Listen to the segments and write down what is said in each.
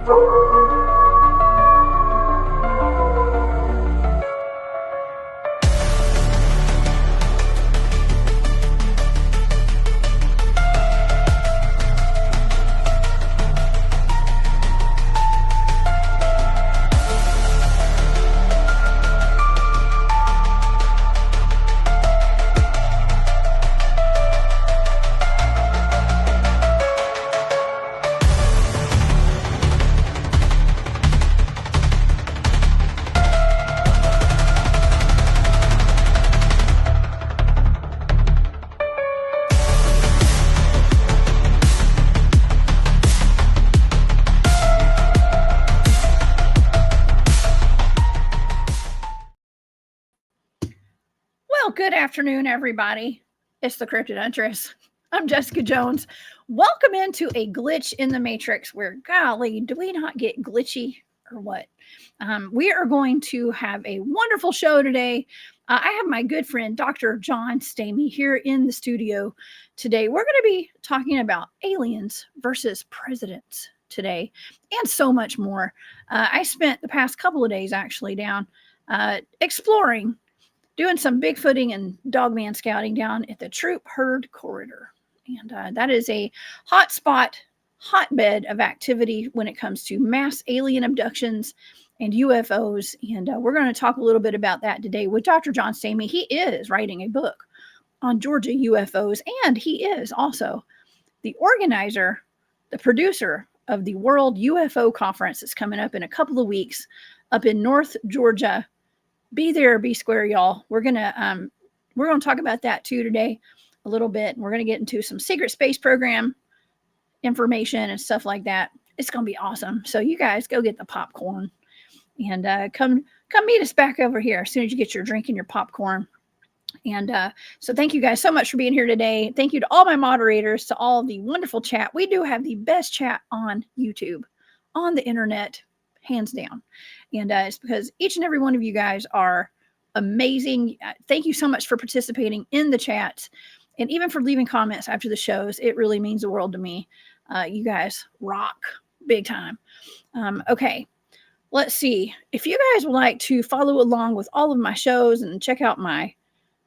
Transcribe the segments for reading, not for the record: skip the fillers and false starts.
Good afternoon, everybody. It's the Cryptid Huntress. I'm Jessica Jones. Welcome into a glitch in the matrix where, golly, do we not get glitchy or what? We are going to have a wonderful show today. I have my good friend, Dr. John Stamey, here in the studio today. We're going to be talking about aliens versus presidents today and so much more. I spent the past couple of days actually down exploring, doing some Bigfooting and dogman scouting down at the Troup-Heard corridor. And that is a hotbed of activity when it comes to mass alien abductions and UFOs. And we're going to talk a little bit about that today with Dr. John Stamey. He is writing a book on Georgia UFOs, and he is also the organizer, the producer of the World UFO Conference that's coming up in a couple of weeks up in North Georgia. Be there, be square, y'all. We're gonna talk about that too today a little bit. We're gonna get into some secret space program information and stuff like that. It's gonna be awesome. So you guys go get the popcorn and come meet us back over here as soon as you get your drink and your popcorn. And so thank you guys so much for being here today. Thank you to all my moderators, to all the wonderful chat. We do have the best chat on YouTube, on the internet, hands down. And it's because each and every one of you guys are amazing. Thank you so much for participating in the chats and even for leaving comments after the shows. It really means the world to me. You guys rock big time. Okay, let's see. If you guys would like to follow along with all of my shows and check out my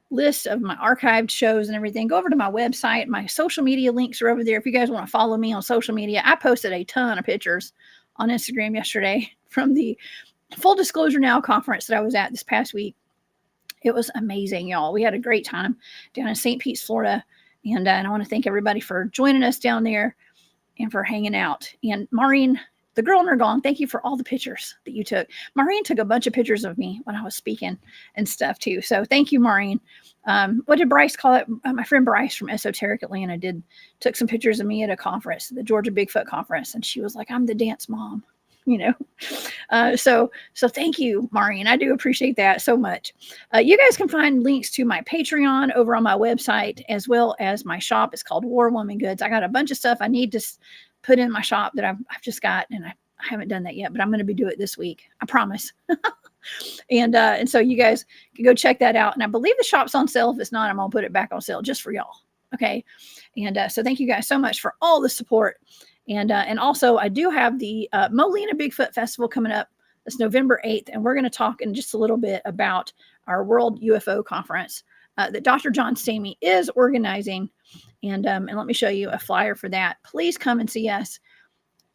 list of my archived shows and everything, go over to my website. My social media links are over there. If you guys want to follow me on social media, I posted a ton of pictures on Instagram yesterday from the Full Disclosure Now conference that I was at this past week. It was amazing, y'all. We had a great time down in St. Pete, Florida. And I want to thank everybody for joining us down there and for hanging out. And Maureen, the girl in her gong, thank you for all the pictures that you took. Maureen took a bunch of pictures of me when I was speaking and stuff too. So thank you, Maureen. What did Bryce call it? My friend Bryce from Esoteric Atlanta took some pictures of me at a conference, the Georgia Bigfoot conference. And she was like, I'm the dance mom. So thank you, Maureen. I do appreciate that so much. You guys can find links to my Patreon over on my website, as well as my shop. It's called War Woman Goods. I got a bunch of stuff I need to put in my shop that I've just got, and I haven't done that yet, but I'm going to be doing it this week. I promise. And so you guys can go check that out. And I believe the shop's on sale. If it's not, I'm going to put it back on sale just for y'all. Okay. And so thank you guys so much for all the support. And also, I do have the Molina Bigfoot Festival coming up. It's November 8th, and we're going to talk in just a little bit about our World UFO Conference that Dr. John Stamey is organizing. And let me show you a flyer for that. Please come and see us.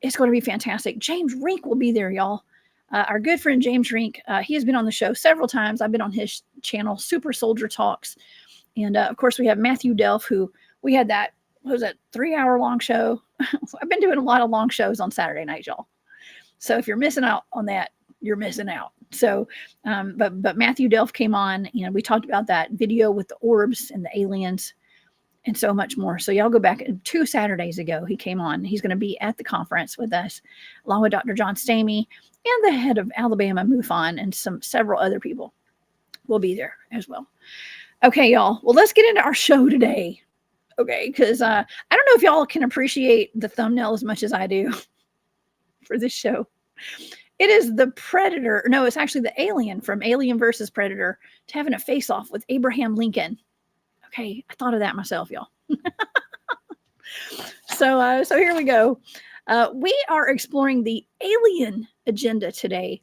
It's going to be fantastic. James Rink will be there, y'all. Our good friend James Rink, he has been on the show several times. I've been on his channel, Super Soldier Talks. And of course, we have Matthew Delph, who we had that, what was that, 3-hour long show. I've been doing a lot of long shows on Saturday night, y'all. So if you're missing out on that, you're missing out. So, but Matthew Delph came on, and we talked about that video with the orbs and the aliens and so much more. So y'all go back 2 Saturdays ago, he came on. He's going to be at the conference with us, along with Dr. John Stamey and the head of Alabama MUFON, and several other people will be there as well. Okay, y'all. Well, let's get into our show today. Okay, because I don't know if y'all can appreciate the thumbnail as much as I do for this show. It is the Predator. No, it's actually the alien from Alien versus Predator having a face-off with Abraham Lincoln. Okay, I thought of that myself, y'all. So here we go. We are exploring the alien agenda today,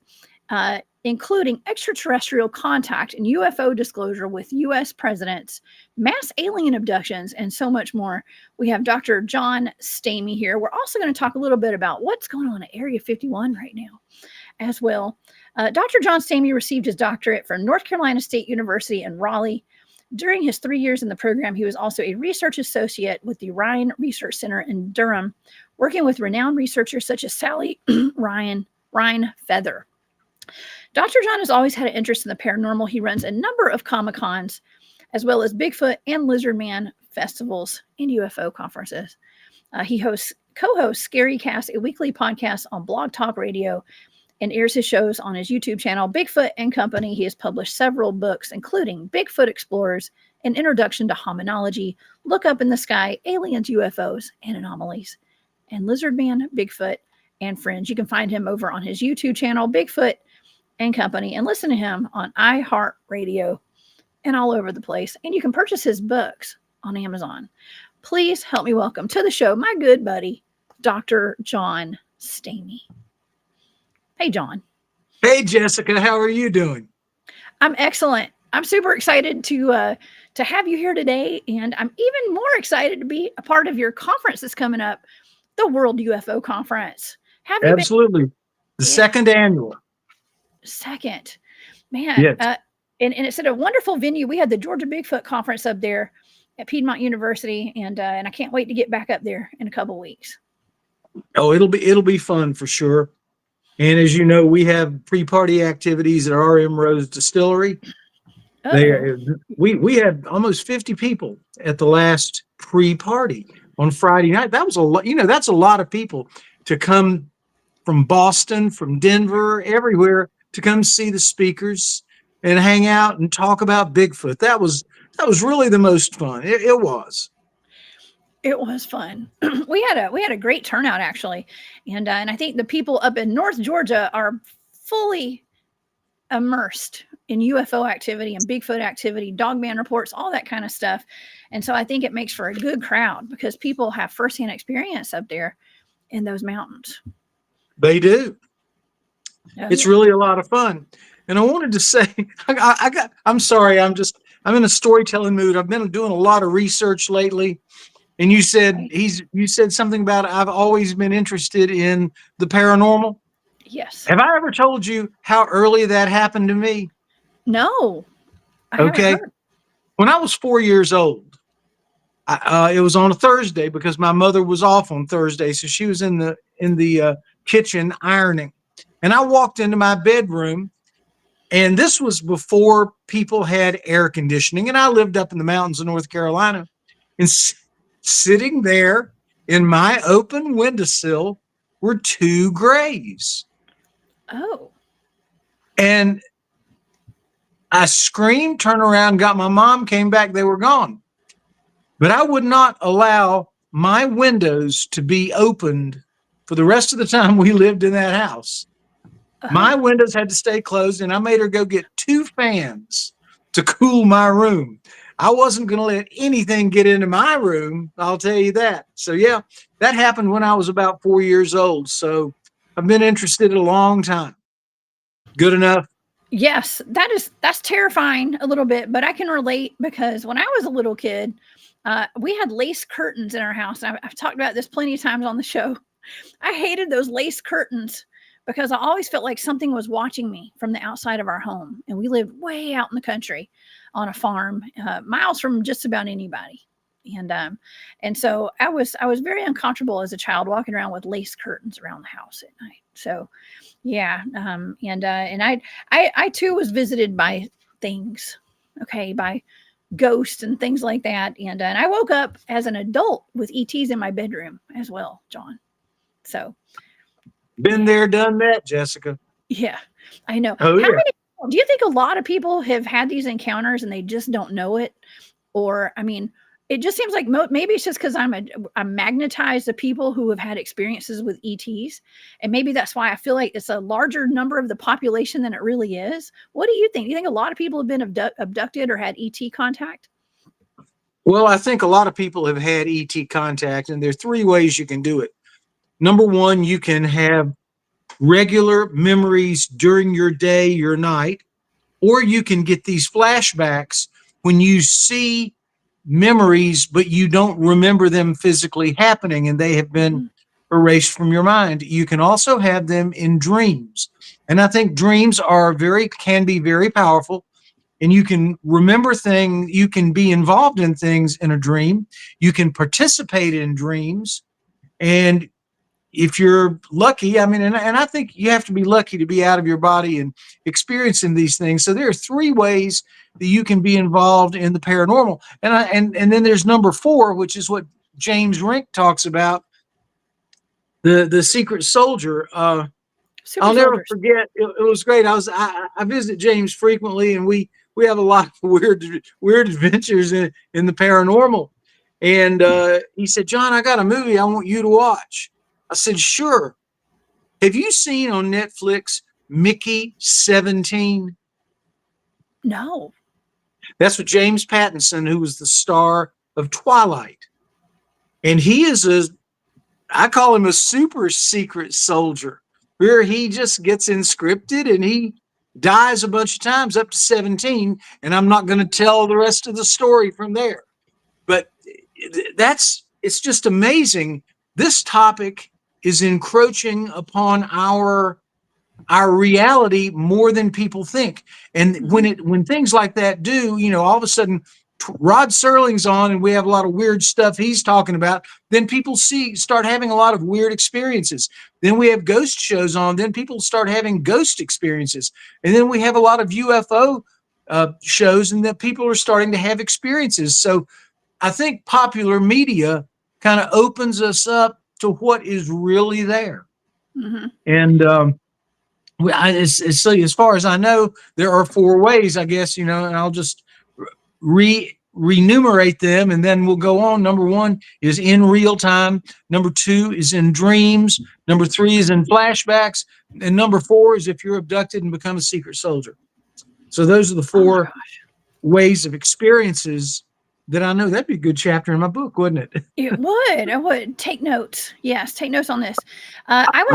including extraterrestrial contact and UFO disclosure with U.S. presidents, mass alien abductions, and so much more. We have Dr. John Stamey here. We're also going to talk a little bit about what's going on at Area 51 right now as well. Dr. John Stamey received his doctorate from North Carolina State University in Raleigh. During his 3 years in the program, he was also a research associate with the Rhine Research Center in Durham, working with renowned researchers such as Sally Rhine Feather. Dr. John has always had an interest in the paranormal. He runs a number of Comicons, as well as Bigfoot and Lizardman festivals and UFO conferences. He co-hosts ScaryCast, a weekly podcast on Blog Talk Radio, and airs his shows on his YouTube channel, Bigfoot and Company. He has published several books, including Bigfoot Explorers, An Introduction to Hominology, Look Up in the Sky, Aliens, UFOs, and Anomalies, and Lizardman, Bigfoot, and Friends. You can find him over on his YouTube channel, Bigfoot and Company, and listen to him on iHeartRadio and all over the place. And you can purchase his books on Amazon. Please help me welcome to the show my good buddy, Dr. John Stamey. Hey, John. Hey, Jessica. How are you doing? I'm excellent. I'm super excited to have you here today, and I'm even more excited to be a part of your conference that's coming up, the World UFO Conference. Have you Absolutely. The second annual. Second. Man. Yes. And it's at a wonderful venue. We had the Georgia Bigfoot Conference up there at Piedmont University, and I can't wait to get back up there in a couple of weeks. Oh, it'll be fun for sure. And as you know, we have pre-party activities at RM Rose Distillery. We had almost 50 people at the last pre-party on Friday night. That was a lot. That's a lot of people to come from Boston, from Denver, everywhere to come see the speakers and hang out and talk about Bigfoot. That was really the most fun. It was. It was fun. We had a great turnout, actually, and I think the people up in North Georgia are fully immersed in UFO activity and Bigfoot activity, dogman reports, all that kind of stuff. And so I think it makes for a good crowd because people have firsthand experience up there in those mountains. They do. It's really a lot of fun. And I wanted to say, I'm sorry, I'm in a storytelling mood. I've been doing a lot of research lately. And you said something about I've always been interested in the paranormal. Yes. Have I ever told you how early that happened to me? No. Okay. When I was 4 years old, it was on a Thursday because my mother was off on Thursday, so she was in the kitchen ironing, and I walked into my bedroom, and this was before people had air conditioning, and I lived up in the mountains of North Carolina, and sitting there in my open windowsill were two grays. Oh. And I screamed, turned around, got my mom, came back, they were gone. But I would not allow my windows to be opened for the rest of the time we lived in that house. My windows had to stay closed, and I made her go get 2 fans to cool my room. I wasn't going to let anything get into my room, I'll tell you that. So, yeah, that happened when I was about 4 years old. So I've been interested a long time. Good enough? Yes, that's terrifying a little bit, but I can relate because when I was a little kid, we had lace curtains in our house. I've talked about this plenty of times on the show. I hated those lace curtains because I always felt like something was watching me from the outside of our home. And we lived way out in the country on a farm, miles from just about anybody. And so I was very uncomfortable as a child walking around with lace curtains around the house at night. So yeah. And I too was visited by things, by ghosts and things like that. And I woke up as an adult with ETs in my bedroom as well, John. So been there, done that, Jessica. Yeah, I know. Oh, How many, do you think a lot of people have had these encounters and they just don't know it? Or, I mean, it just seems like maybe it's just because I'm magnetized to people who have had experiences with ETs. And maybe that's why I feel like it's a larger number of the population than it really is. What do you think? Do you think a lot of people have been abducted or had ET contact? Well, I think a lot of people have had ET contact, and there are 3 ways you can do it. number one, you can have regular memories during your day, your night, or you can get these flashbacks when you see memories, but you don't remember them physically happening and they have been erased from your mind. You can also have them in dreams. And I think dreams can be very powerful, and you can remember things, you can be involved in things in a dream. You can participate in dreams. And if you're lucky, I mean, and I think you have to be lucky to be out of your body and experiencing these things. So there are three ways that you can be involved in the paranormal. And then there's number four, which is what James Rink talks about, the secret soldier. Super I'll never soldiers. forget. It was great. I visit James frequently, and we have a lot of weird adventures in the paranormal. And he said, "John, I got a movie I want you to watch." I said, "Sure." Have you seen on Netflix Mickey 17? No. That's with James Pattinson, who was the star of Twilight. And he is I call him a super secret soldier, where he just gets inscripted and he dies a bunch of times, up to 17. And I'm not going to tell the rest of the story from there. But it's just amazing. This topic is encroaching upon our reality more than people think. And when things like that do, all of a sudden Rod Serling's on and we have a lot of weird stuff he's talking about, then people start having a lot of weird experiences. Then we have ghost shows on, then people start having ghost experiences. And then we have a lot of UFO shows, and that people are starting to have experiences. So I think popular media kind of opens us up to what is really there. And as far as I know, there are four ways, I guess, and I'll just renumerate them, and then we'll go on. Number one is in real time. Number two is in dreams. Number three is in flashbacks. And number four is if you're abducted and become a secret soldier. So those are the four ways of experiences that I know. That'd be a good chapter in my book, wouldn't it? It would. I would take notes. Yes, take notes on this. I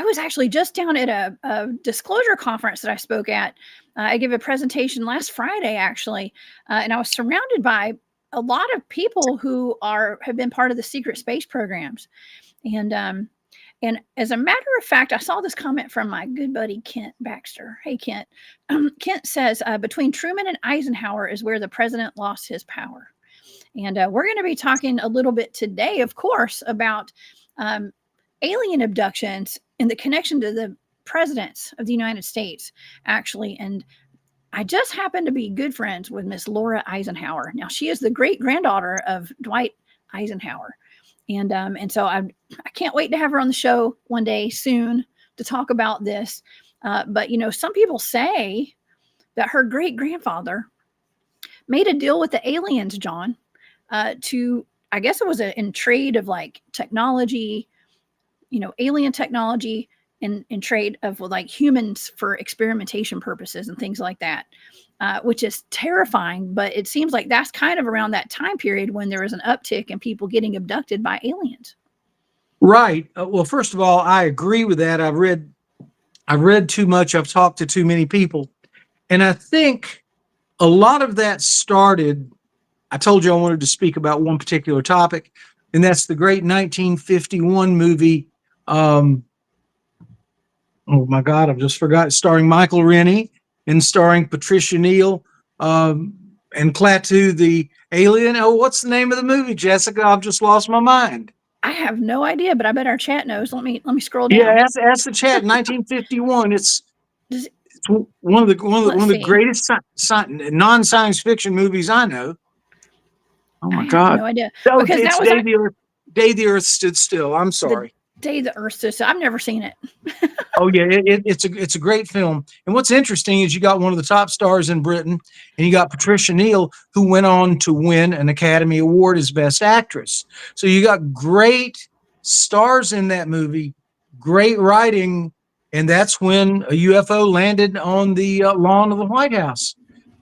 was actually just down at a disclosure conference that I spoke at. I gave a presentation last Friday, actually, and I was surrounded by a lot of people who have been part of the secret space programs. And as a matter of fact, I saw this comment from my good buddy Kent Baxter. Hey, Kent. Kent says, between Truman and Eisenhower is where the president lost his power. And we're going to be talking a little bit today, of course, about alien abductions and the connection to the presidents of the United States, actually. And I just happen to be good friends with Miss Laura Eisenhower. Now, she is the great granddaughter of Dwight Eisenhower. And so I can't wait to have her on the show one day soon to talk about this. But, some people say that her great grandfather made a deal with the aliens, John, I guess it was in trade of like technology, alien technology in trade of like humans for experimentation purposes and things like that, which is terrifying. But it seems like that's kind of around that time period when there was an uptick in people getting abducted by aliens. Right. Well, first of all, I agree with that. I've read too much. I've talked to too many people. And I think a lot of that started, I told you I wanted to speak about one particular topic, and that's the great 1951 movie. Oh my God, I've just forgot. Starring Michael Rennie and starring Patricia Neal and Klaatu the alien. Oh, what's the name of the movie, Jessica? I've just lost my mind. I have no idea, but I bet our chat knows. Let me scroll down. Yeah, ask the chat. 1951. It's one of the greatest non-science fiction movies I know. Oh my God! Have no idea. No, because it's Day the Earth Stood Still. I'm sorry. Day the Earth Stood Still. I've never seen it. Oh yeah, it's a great film. And what's interesting is you got one of the top stars in Britain, and you got Patricia Neal, who went on to win an Academy Award as Best Actress. So you got great stars in that movie, great writing, and that's when a UFO landed on the lawn of the White House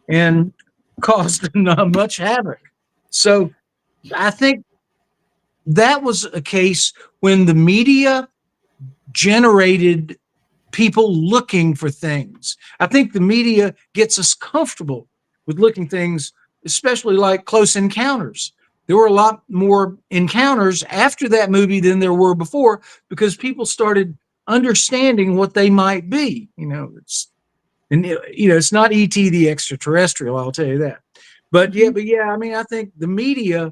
and caused much havoc. So I think that was a case when the media generated people looking for things. I think the media gets us comfortable with looking things, especially like Close Encounters. There were a lot more encounters after that movie than there were before, because people started understanding what they might be. It's not E.T. the Extraterrestrial, I'll tell you that. But yeah, I mean, I think the media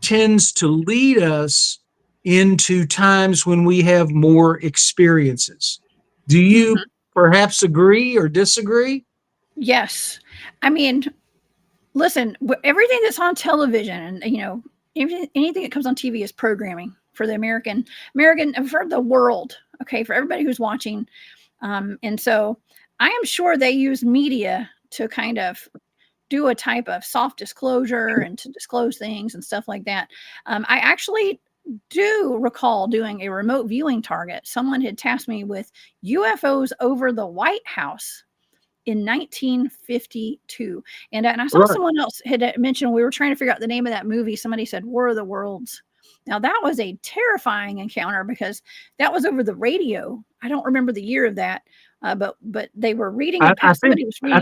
tends to lead us into times when we have more experiences. Do you perhaps agree or disagree? Yes. I mean, listen, everything that's on television and, anything that comes on TV is programming for the American, for the world. Okay. For everybody who's watching. And so I am sure they use media to kind of do a type of soft disclosure and to disclose things and stuff like that. I actually do recall doing a remote viewing target. Someone had tasked me with UFOs over the White House in 1952. And I saw someone else had mentioned, we were trying to figure out the name of that movie. Somebody said War of the Worlds. Now that was a terrifying encounter because that was over the radio. I don't remember the year of that, but they were reading. Somebody was reading.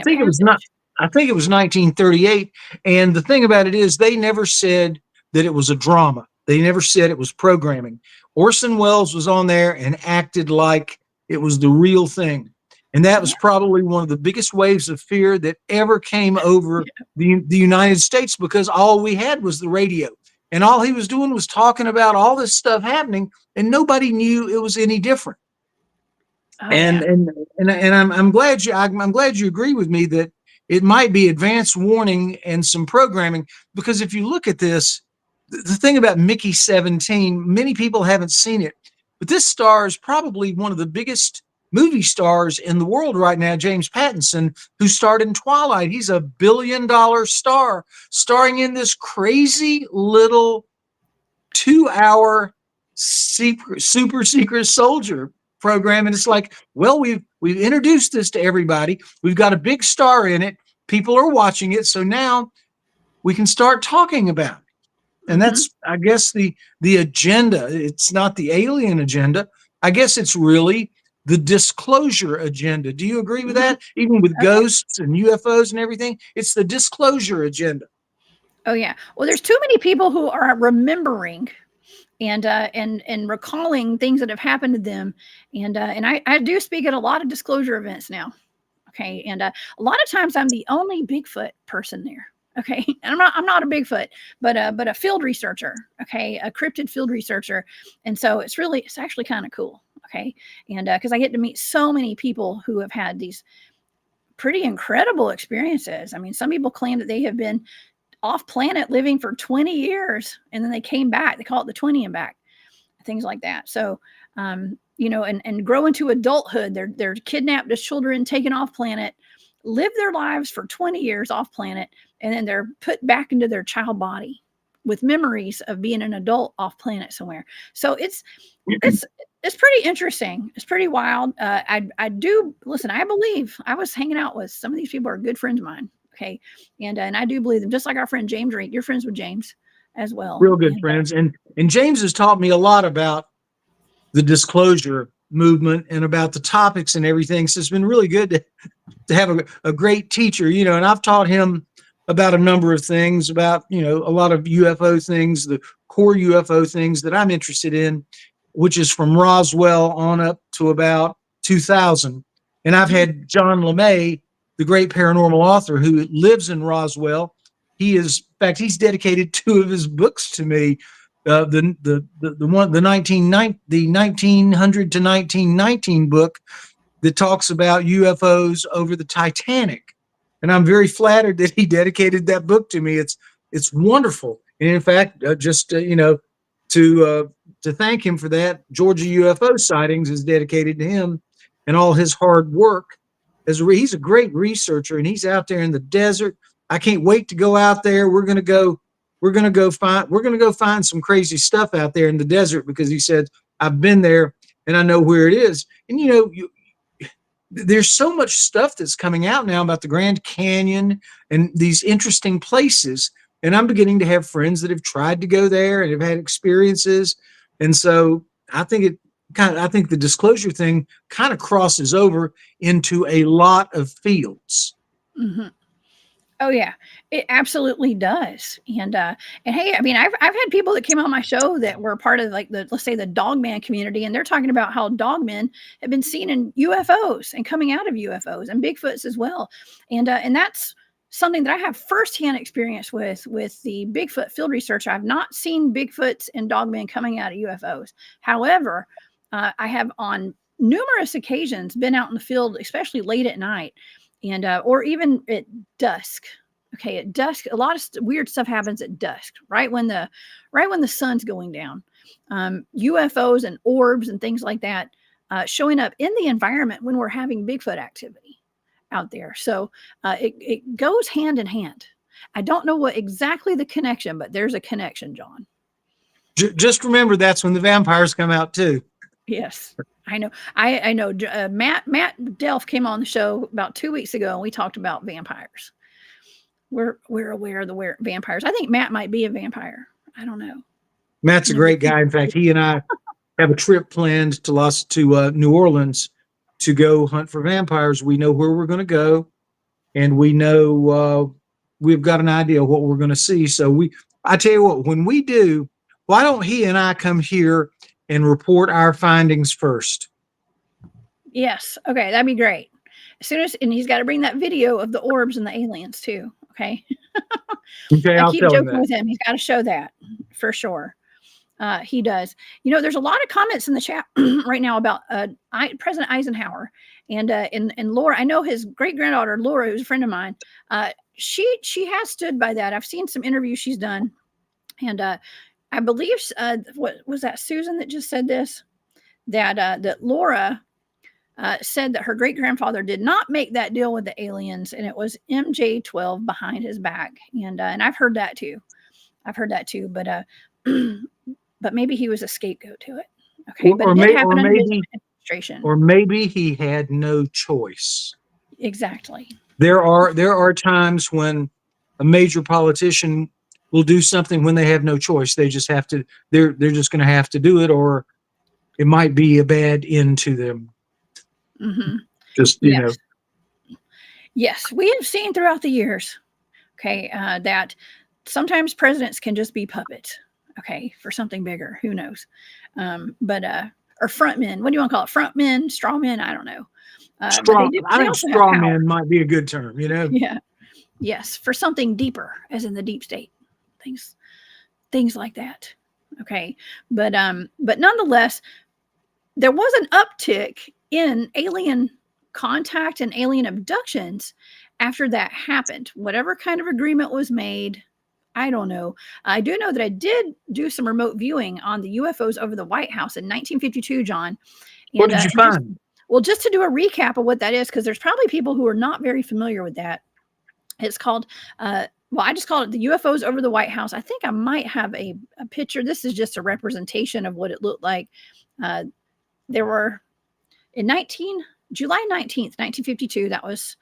I think it was 1938. And the thing about it is, they never said that it was a drama. They never said it was programming. Orson Welles was on there and acted like it was the real thing. And that was probably one of the biggest waves of fear that ever came over the United States, because all we had was the radio. And all he was doing was talking about all this stuff happening, and nobody knew it was any different. And I'm glad you agree with me that it might be advanced warning and some programming, because if you look at this, the thing about Mickey 17, many people haven't seen it, but this star is probably one of the biggest movie stars in the world right now, James Pattinson, who starred in Twilight. He's a $1 billion star starring in this crazy little 2-hour super secret soldier program. And it's like, well, we've introduced this to everybody. We've got a big star in it. People are watching it. So now we can start talking about it. And that's, I guess, the agenda. It's not the alien agenda. I guess it's really the disclosure agenda. Do you agree with that? Even with ghosts and UFOs and everything, it's the disclosure agenda. Oh yeah. Well, there's too many people who are remembering and recalling things that have happened to them, and I do speak at a lot of disclosure events now. Okay, and a lot of times I'm the only Bigfoot person there. Okay, and I'm not a Bigfoot, but a field researcher. Okay, a cryptid field researcher, and so it's actually kind of cool. Okay, and because I get to meet so many people who have had these pretty incredible experiences. I mean, some people claim that they have been off planet living for 20 years and then they came back. They call it the 20 and back, things like that. So, and grow into adulthood. They're kidnapped as children, taken off planet, live their lives for 20 years off planet, and then they're put back into their child body with memories of being an adult off planet somewhere. So it's pretty interesting. It's pretty wild. I do listen. I believe I was hanging out with some of these people are good friends of mine. Okay. And I do believe them, just like our friend James Reed. You're friends with James as well. Real good friends. And James has taught me a lot about the disclosure movement and about the topics and everything. So it's been really good to have a great teacher, and I've taught him about a number of things, about, a lot of UFO things, the core UFO things that I'm interested in, which is from Roswell on up to about 2000. And I've had John LeMay, the great paranormal author who lives in Roswell. He's dedicated 2 of his books to me. The 1900 to 1919 book that talks about UFOs over the Titanic. And I'm very flattered that he dedicated that book to me. It's wonderful. And in fact, to thank him for that, Georgia UFO Sightings is dedicated to him and all his hard work. He's a great researcher, and he's out there in the desert. I can't wait to go out there. We're going to go find some crazy stuff out there in the desert, because he said, I've been there and I know where it is. And there's so much stuff that's coming out now about the Grand Canyon and these interesting places And I'm beginning to have friends that have tried to go there and have had experiences. And so I think I think the disclosure thing kind of crosses over into a lot of fields. Hmm. Oh yeah, it absolutely does. And hey, I mean, I've had people that came on my show that were part of like let's say the dogman community, and they're talking about how dogmen have been seen in UFOs and coming out of UFOs and Bigfoots as well. And that's something that I have firsthand experience with the Bigfoot field research. I've not seen Bigfoots and dogmen coming out of UFOs. However, I have on numerous occasions been out in the field, especially late at night and or even at dusk. Okay, at dusk, a lot of weird stuff happens at dusk, right when the sun's going down. UFOs and orbs and things like that showing up in the environment when we're having Bigfoot activity out there. So it goes hand in hand. I don't know what exactly the connection, but there's a connection, John. Just remember that's when the vampires come out too. Yes, I know. I know. Matt Delph came on the show about 2 weeks ago, and we talked about vampires. We're aware of the vampires. I think Matt might be a vampire. I don't know. Matt's a great guy. In fact, he and I have a trip planned to New Orleans to go hunt for vampires. We know where we're going to go, and we know we've got an idea of what we're going to see. So I tell you what, when we do, why don't he and I come here and report our findings first? Yes. Okay, that'd be great. As soon as, and he's got to bring that video of the orbs and the aliens too. Okay. Okay, I keep joking with him. He's got to show that for sure. He does. You know, there's a lot of comments in the chat right now about President Eisenhower and Laura. I know his great granddaughter Laura, who's a friend of mine. She has stood by that. I've seen some interviews she's done, and I believe what was that Susan that just said this, that Laura said that her great grandfather did not make that deal with the aliens, and it was MJ12 behind his back, and I've heard that too. But but maybe he was a scapegoat to it. Okay, but it did happen under his administration. Or maybe he had no choice. Exactly. There are times when a major politician will do something when they have no choice. They just have to. They're just going to have to do it, or it might be a bad end to them. Mm-hmm. Just you know. Yes, we have seen throughout the years. Okay, that sometimes presidents can just be puppets. Okay, for something bigger. Who knows? Or front men. What do you want to call it? Front men, straw men? I don't know. I think straw man might be a good term, you know? Yeah. Yes. For something deeper, as in the deep state. Things like that. Okay. But nonetheless, there was an uptick in alien contact and alien abductions after that happened. Whatever kind of agreement was made, I don't know. I do know that I did do some remote viewing on the UFOs over the White House in 1952, John. And, what did you find? Just to do a recap of what that is, because there's probably people who are not very familiar with that. It's called, I just called it the UFOs over the White House. I think I might have a picture. This is just a representation of what it looked like. There were July 19th, 1952. That was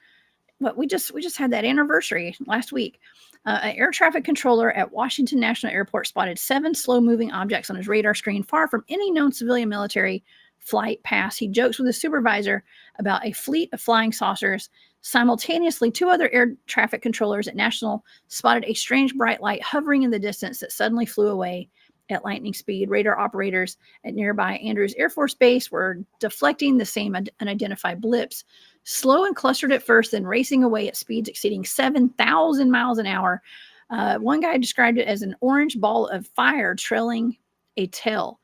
what we just had that anniversary last week. An air traffic controller at Washington National Airport spotted 7 slow-moving objects on his radar screen far from any known civilian military flight path. He jokes with his supervisor about a fleet of flying saucers. Simultaneously, 2 other air traffic controllers at National spotted a strange bright light hovering in the distance that suddenly flew away at lightning speed. Radar operators at nearby Andrews Air Force Base were deflecting the same unidentified blips, slow and clustered at first, then racing away at speeds exceeding 7,000 miles an hour. One guy described it as an orange ball of fire trailing a tail.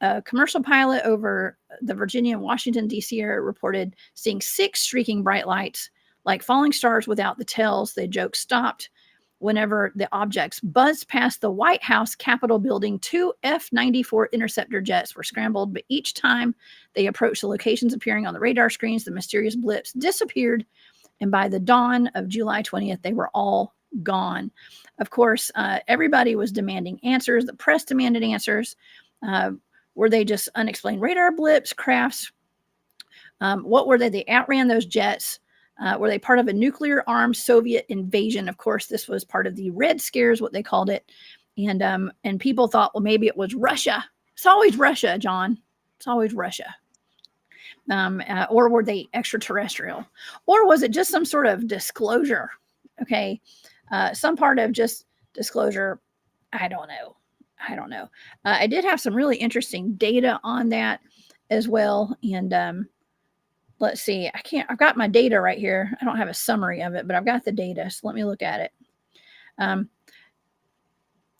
A commercial pilot over the Virginia and Washington, D.C. area reported seeing 6 streaking bright lights like falling stars without the tails. The joke stopped whenever the objects buzzed past the White House Capitol building. 2 F-94 interceptor jets were scrambled, but each time they approached the locations appearing on the radar screens, the mysterious blips disappeared, and by the dawn of July 20th, they were all gone. Of course, everybody was demanding answers. The press demanded answers. Were they just unexplained radar blips, crafts? What were they? They outran those jets. Were they part of a nuclear-armed Soviet invasion? Of course, this was part of the Red Scares, what they called it. And people thought, well, maybe it was Russia. It's always Russia, John. It's always Russia. Or were they extraterrestrial? Or was it just some sort of disclosure? Okay. Some part of just disclosure. I don't know. I did have some really interesting data on that as well. And let's see. I've got my data right here. I don't have a summary of it, but I've got the data. So let me look at it.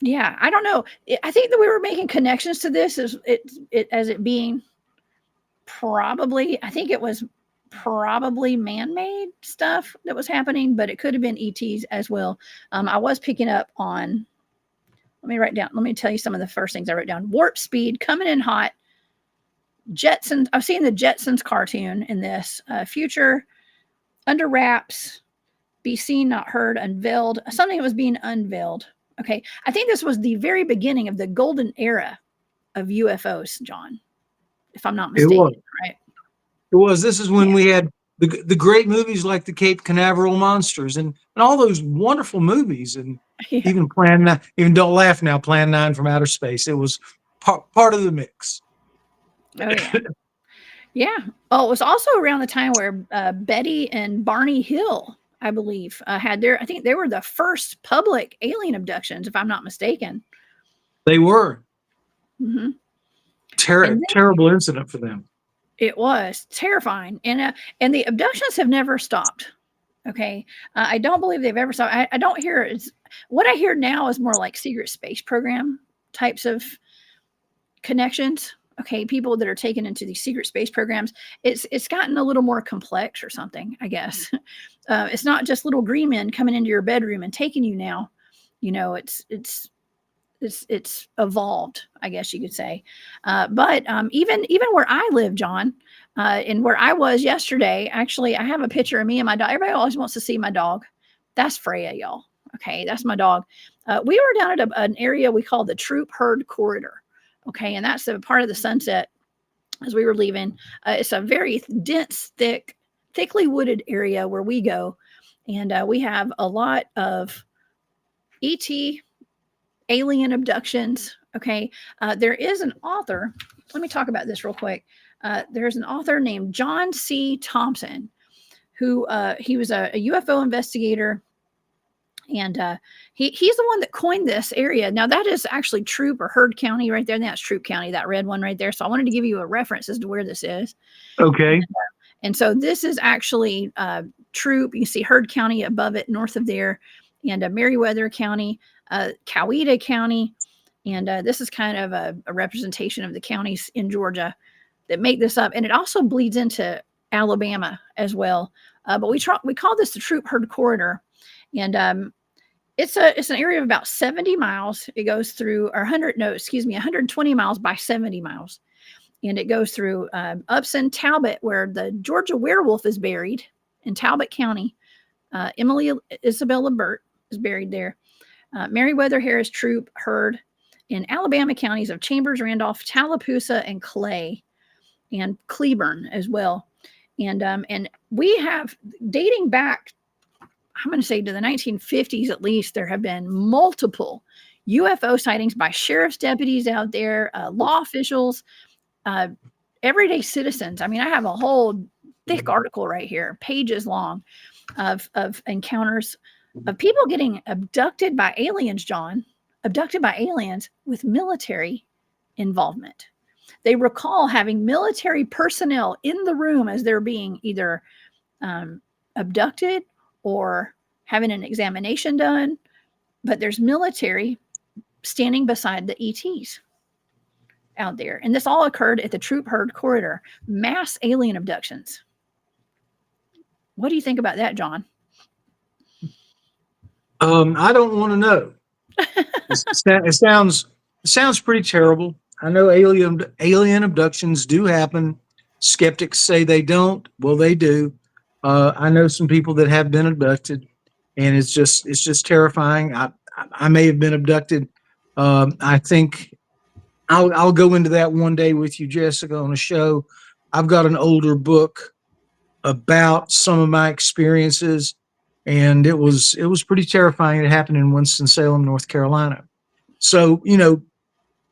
Yeah, I don't know. I think that we were making connections to this as it being probably, I think it was probably man-made stuff that was happening, but it could have been ETs as well. I was picking up on, let me tell you some of the first things I wrote down. Warp speed, coming in hot. Jetsons, I've seen the Jetsons cartoon in this. Future, under wraps, be seen, not heard, unveiled. Something was being unveiled. Okay, I think this was the very beginning of the golden era of UFOs, John, if I'm not mistaken. It was. Right? It was. This is when we had the great movies like the Cape Canaveral Monsters and all those wonderful movies, and even even Don't Laugh Now, Plan 9 from Outer Space. It was part of the mix. Oh yeah. Yeah. Oh, it was also around the time where Betty and Barney Hill, I believe, had I think they were the first public alien abductions, if I'm not mistaken. They were. Mm-hmm. Terrible incident for them. It was terrifying. And the abductions have never stopped. Okay. I don't believe they've ever stopped. I don't hear what I hear now is more like secret space program types of connections. Okay, people that are taken into these secret space programs, it's gotten a little more complex or something, I guess. It's not just little green men coming into your bedroom and taking you now. You know, it's evolved, I guess you could say. But even where I live, John, and where I was yesterday, actually, I have a picture of me and my dog. Everybody always wants to see my dog. That's Freya, y'all. Okay, that's my dog. We were down at an area we call the Troup-Heard corridor. Okay, and that's a part of the sunset as we were leaving. It's a very dense, thickly wooded area where we go. And we have a lot of ET, alien abductions. Okay, there is an author. Let me talk about this real quick. There's an author named John C. Thompson, who he was a UFO investigator. And he's the one that coined this area. Now, that is actually Troup or Heard County right there. And that's Troup County, that red one right there. So I wanted to give you a reference as to where this is. Okay. And so this is actually Troup. You see Heard County above it, north of there, and Meriwether County, Coweta County. And this is kind of a representation of the counties in Georgia that make this up. And it also bleeds into Alabama as well. But we call this the Troup-Heard corridor. And it's an area of about 70 miles. It goes through, 120 miles by 70 miles. And it goes through Upson, Talbot, where the Georgia werewolf is buried in Talbot County. Emily Isabella Burt is buried there. Meriwether, Harris, Troup, Heard, in Alabama counties of Chambers, Randolph, Tallapoosa, and Clay, and Cleburne as well. And we have, dating back, I'm going to say to the 1950s at least, there have been multiple UFO sightings by sheriff's deputies out there, law officials, everyday citizens. I mean, I have a whole thick article right here, pages long, of encounters of people getting abducted by aliens, John, abducted by aliens with military involvement. They recall having military personnel in the room as they're being either abducted or having an examination done, but there's military standing beside the ETs out there. And this all occurred at the Troup-Heard corridor, mass alien abductions. What do you think about that, John? I don't want to know. It sounds pretty terrible. I know alien abductions do happen. Skeptics say they don't. Well, they do. I know some people that have been abducted, and it's just terrifying. I may have been abducted. I think I'll go into that one day with you, Jessica, on a show. I've got an older book about some of my experiences, and it was pretty terrifying. It happened in Winston-Salem, North Carolina. So, and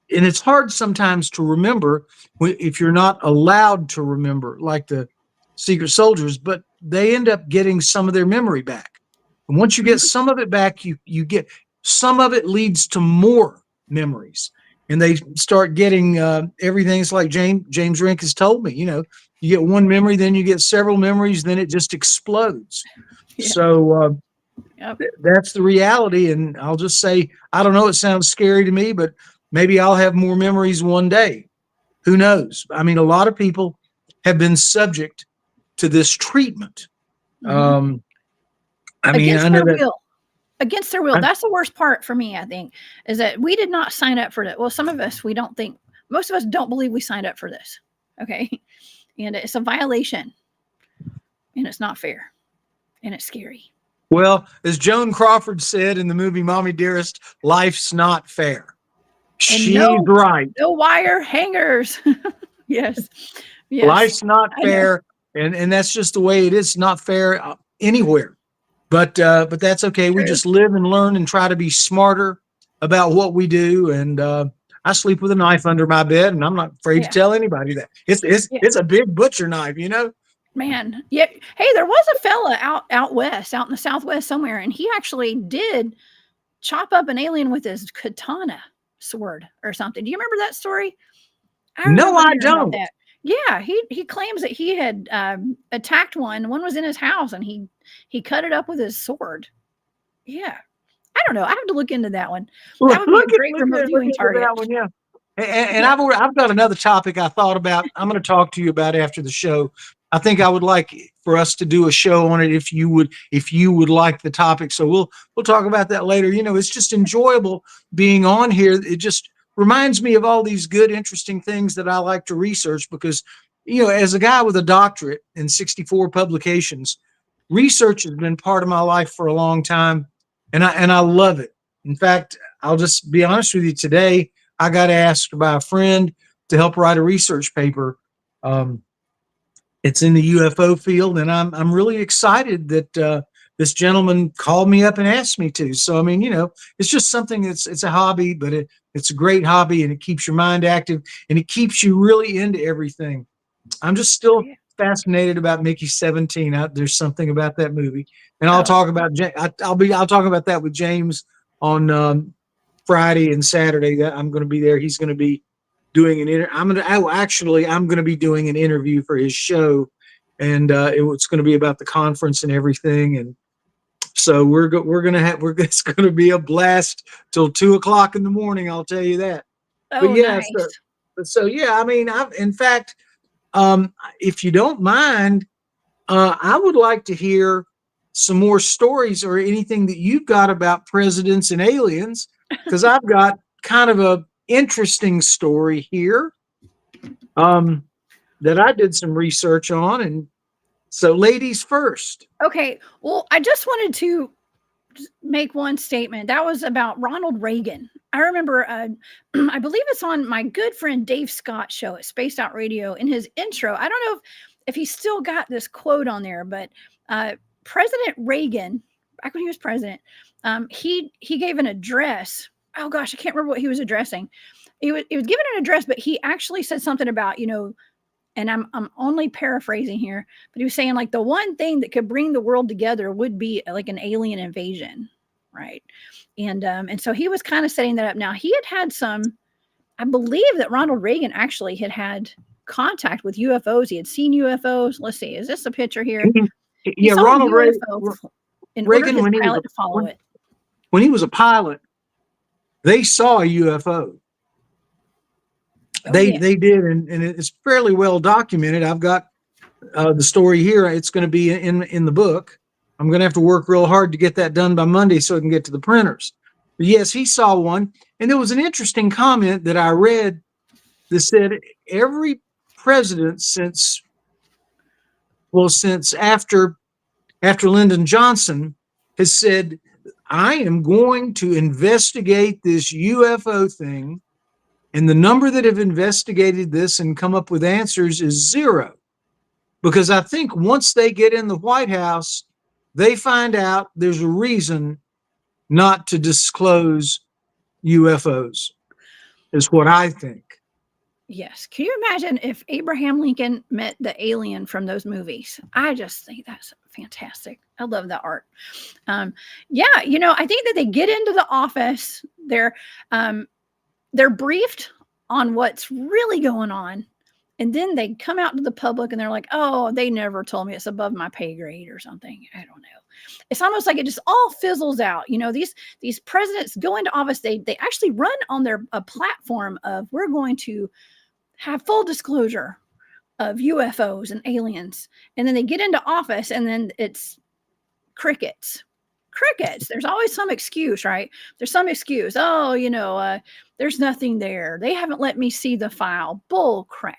it's hard sometimes to remember if you're not allowed to remember, like the secret soldiers, but they end up getting some of their memory back. And once you get some of it back, you get some of it leads to more memories. And they start getting everything. It's like James Rink has told me, you get one memory, then you get several memories, then it just explodes. Yeah. So yep. That's the reality. And I'll just say, I don't know, it sounds scary to me, but maybe I'll have more memories one day. Who knows? I mean, a lot of people have been subject to this treatment. Mm-hmm. Against their will. Against their will. That's the worst part for me, I think, is that we did not sign up for that. Well, some of us, we don't think, most of us don't believe we signed up for this. Okay. And it's a violation. And it's not fair. And it's scary. Well, as Joan Crawford said in the movie Mommy Dearest, life's not fair. She's right. No wire hangers. Yes. Life's not fair. And that's just the way it is. It's not fair anywhere. But that's okay. We just live and learn and try to be smarter about what we do. And I sleep with a knife under my bed, and I'm not afraid to tell anybody that. It's a big butcher knife, Man, yeah. Hey, there was a fella out west, out in the Southwest somewhere, and he actually did chop up an alien with his katana sword or something. Do you remember that story? No, I don't. Yeah, he claims that he had attacked one. One was in his house, and he cut it up with his sword. Yeah, I don't know. I have to look into that one. That would be a great remote viewing target. That one, yeah. And I've got another topic I thought about. I'm going to talk to you about after the show. I think I would like for us to do a show on it if you would like the topic. So we'll talk about that later. It's just enjoyable being on here. It just reminds me of all these good, interesting things that I like to research because, as a guy with a doctorate in 64 publications, research has been part of my life for a long time, and I love it. In fact, I'll just be honest with you. Today, I got asked by a friend to help write a research paper. It's in the UFO field, and I'm really excited that this gentleman called me up and asked me to. So, I mean, it's just something it's a hobby, but it's a great hobby, and it keeps your mind active, and it keeps you really into everything. I'm just still fascinated about Mickey 17. There's something about that movie, and I'll talk about I'll talk about that with James on Friday and Saturday. That I'm going to be there. He's going to be doing I'm going to be doing an interview for his show, and it's going to be about the conference and everything. And so it's going to be a blast till 2:00 in the morning. I'll tell you that. Oh, but yeah, nice. So yeah, I mean, in fact, if you don't mind, I would like to hear some more stories or anything that you've got about presidents and aliens, because I've got kind of a interesting story here that I did some research on. And so ladies first. Okay. Well, I just wanted to make one statement. That was about Ronald Reagan. I remember, I believe it's on my good friend Dave Scott's show at Spaced Out Radio. In his intro, I don't know if he's still got this quote on there, but President Reagan, back when he was president, he gave an address. Oh gosh, I can't remember what he was addressing. He was given an address, but he actually said something about, and I'm only paraphrasing here, but he was saying like the one thing that could bring the world together would be like an alien invasion, right? And so he was kind of setting that up. Now he had some, I believe that Ronald Reagan actually had contact with UFOs. He had seen UFOs. Let's see, is this a picture here? Yeah, Ronald Reagan. Reagan, when he was a pilot, they saw a UFO. They did, and it's fairly well documented. I've got the story here. It's going to be in the book. I'm going to have to work real hard to get that done by Monday so I can get to the printers. But yes, he saw one, and there was an interesting comment that I read that said every president since after Lyndon Johnson has said, I am going to investigate this UFO thing, and the number that have investigated this and come up with answers is 0. because I think once they get in the White House, they find out there's a reason not to disclose UFOs, is what I think. Yes. Can you imagine if Abraham Lincoln met the alien from those movies? I just think that's fantastic. I love that art. Yeah, I think that they get into the office. They're briefed on what's really going on, and then they come out to the public and they're like, "Oh, they never told me. It's above my pay grade or something." I don't know. It's almost like it just all fizzles out. These presidents go into office. They actually run on a platform of, we're going to have full disclosure of UFOs and aliens. And then they get into office and then it's crickets. There's always some excuse, right? There's some excuse. Oh, there's nothing there. They haven't let me see the file. Bull crap.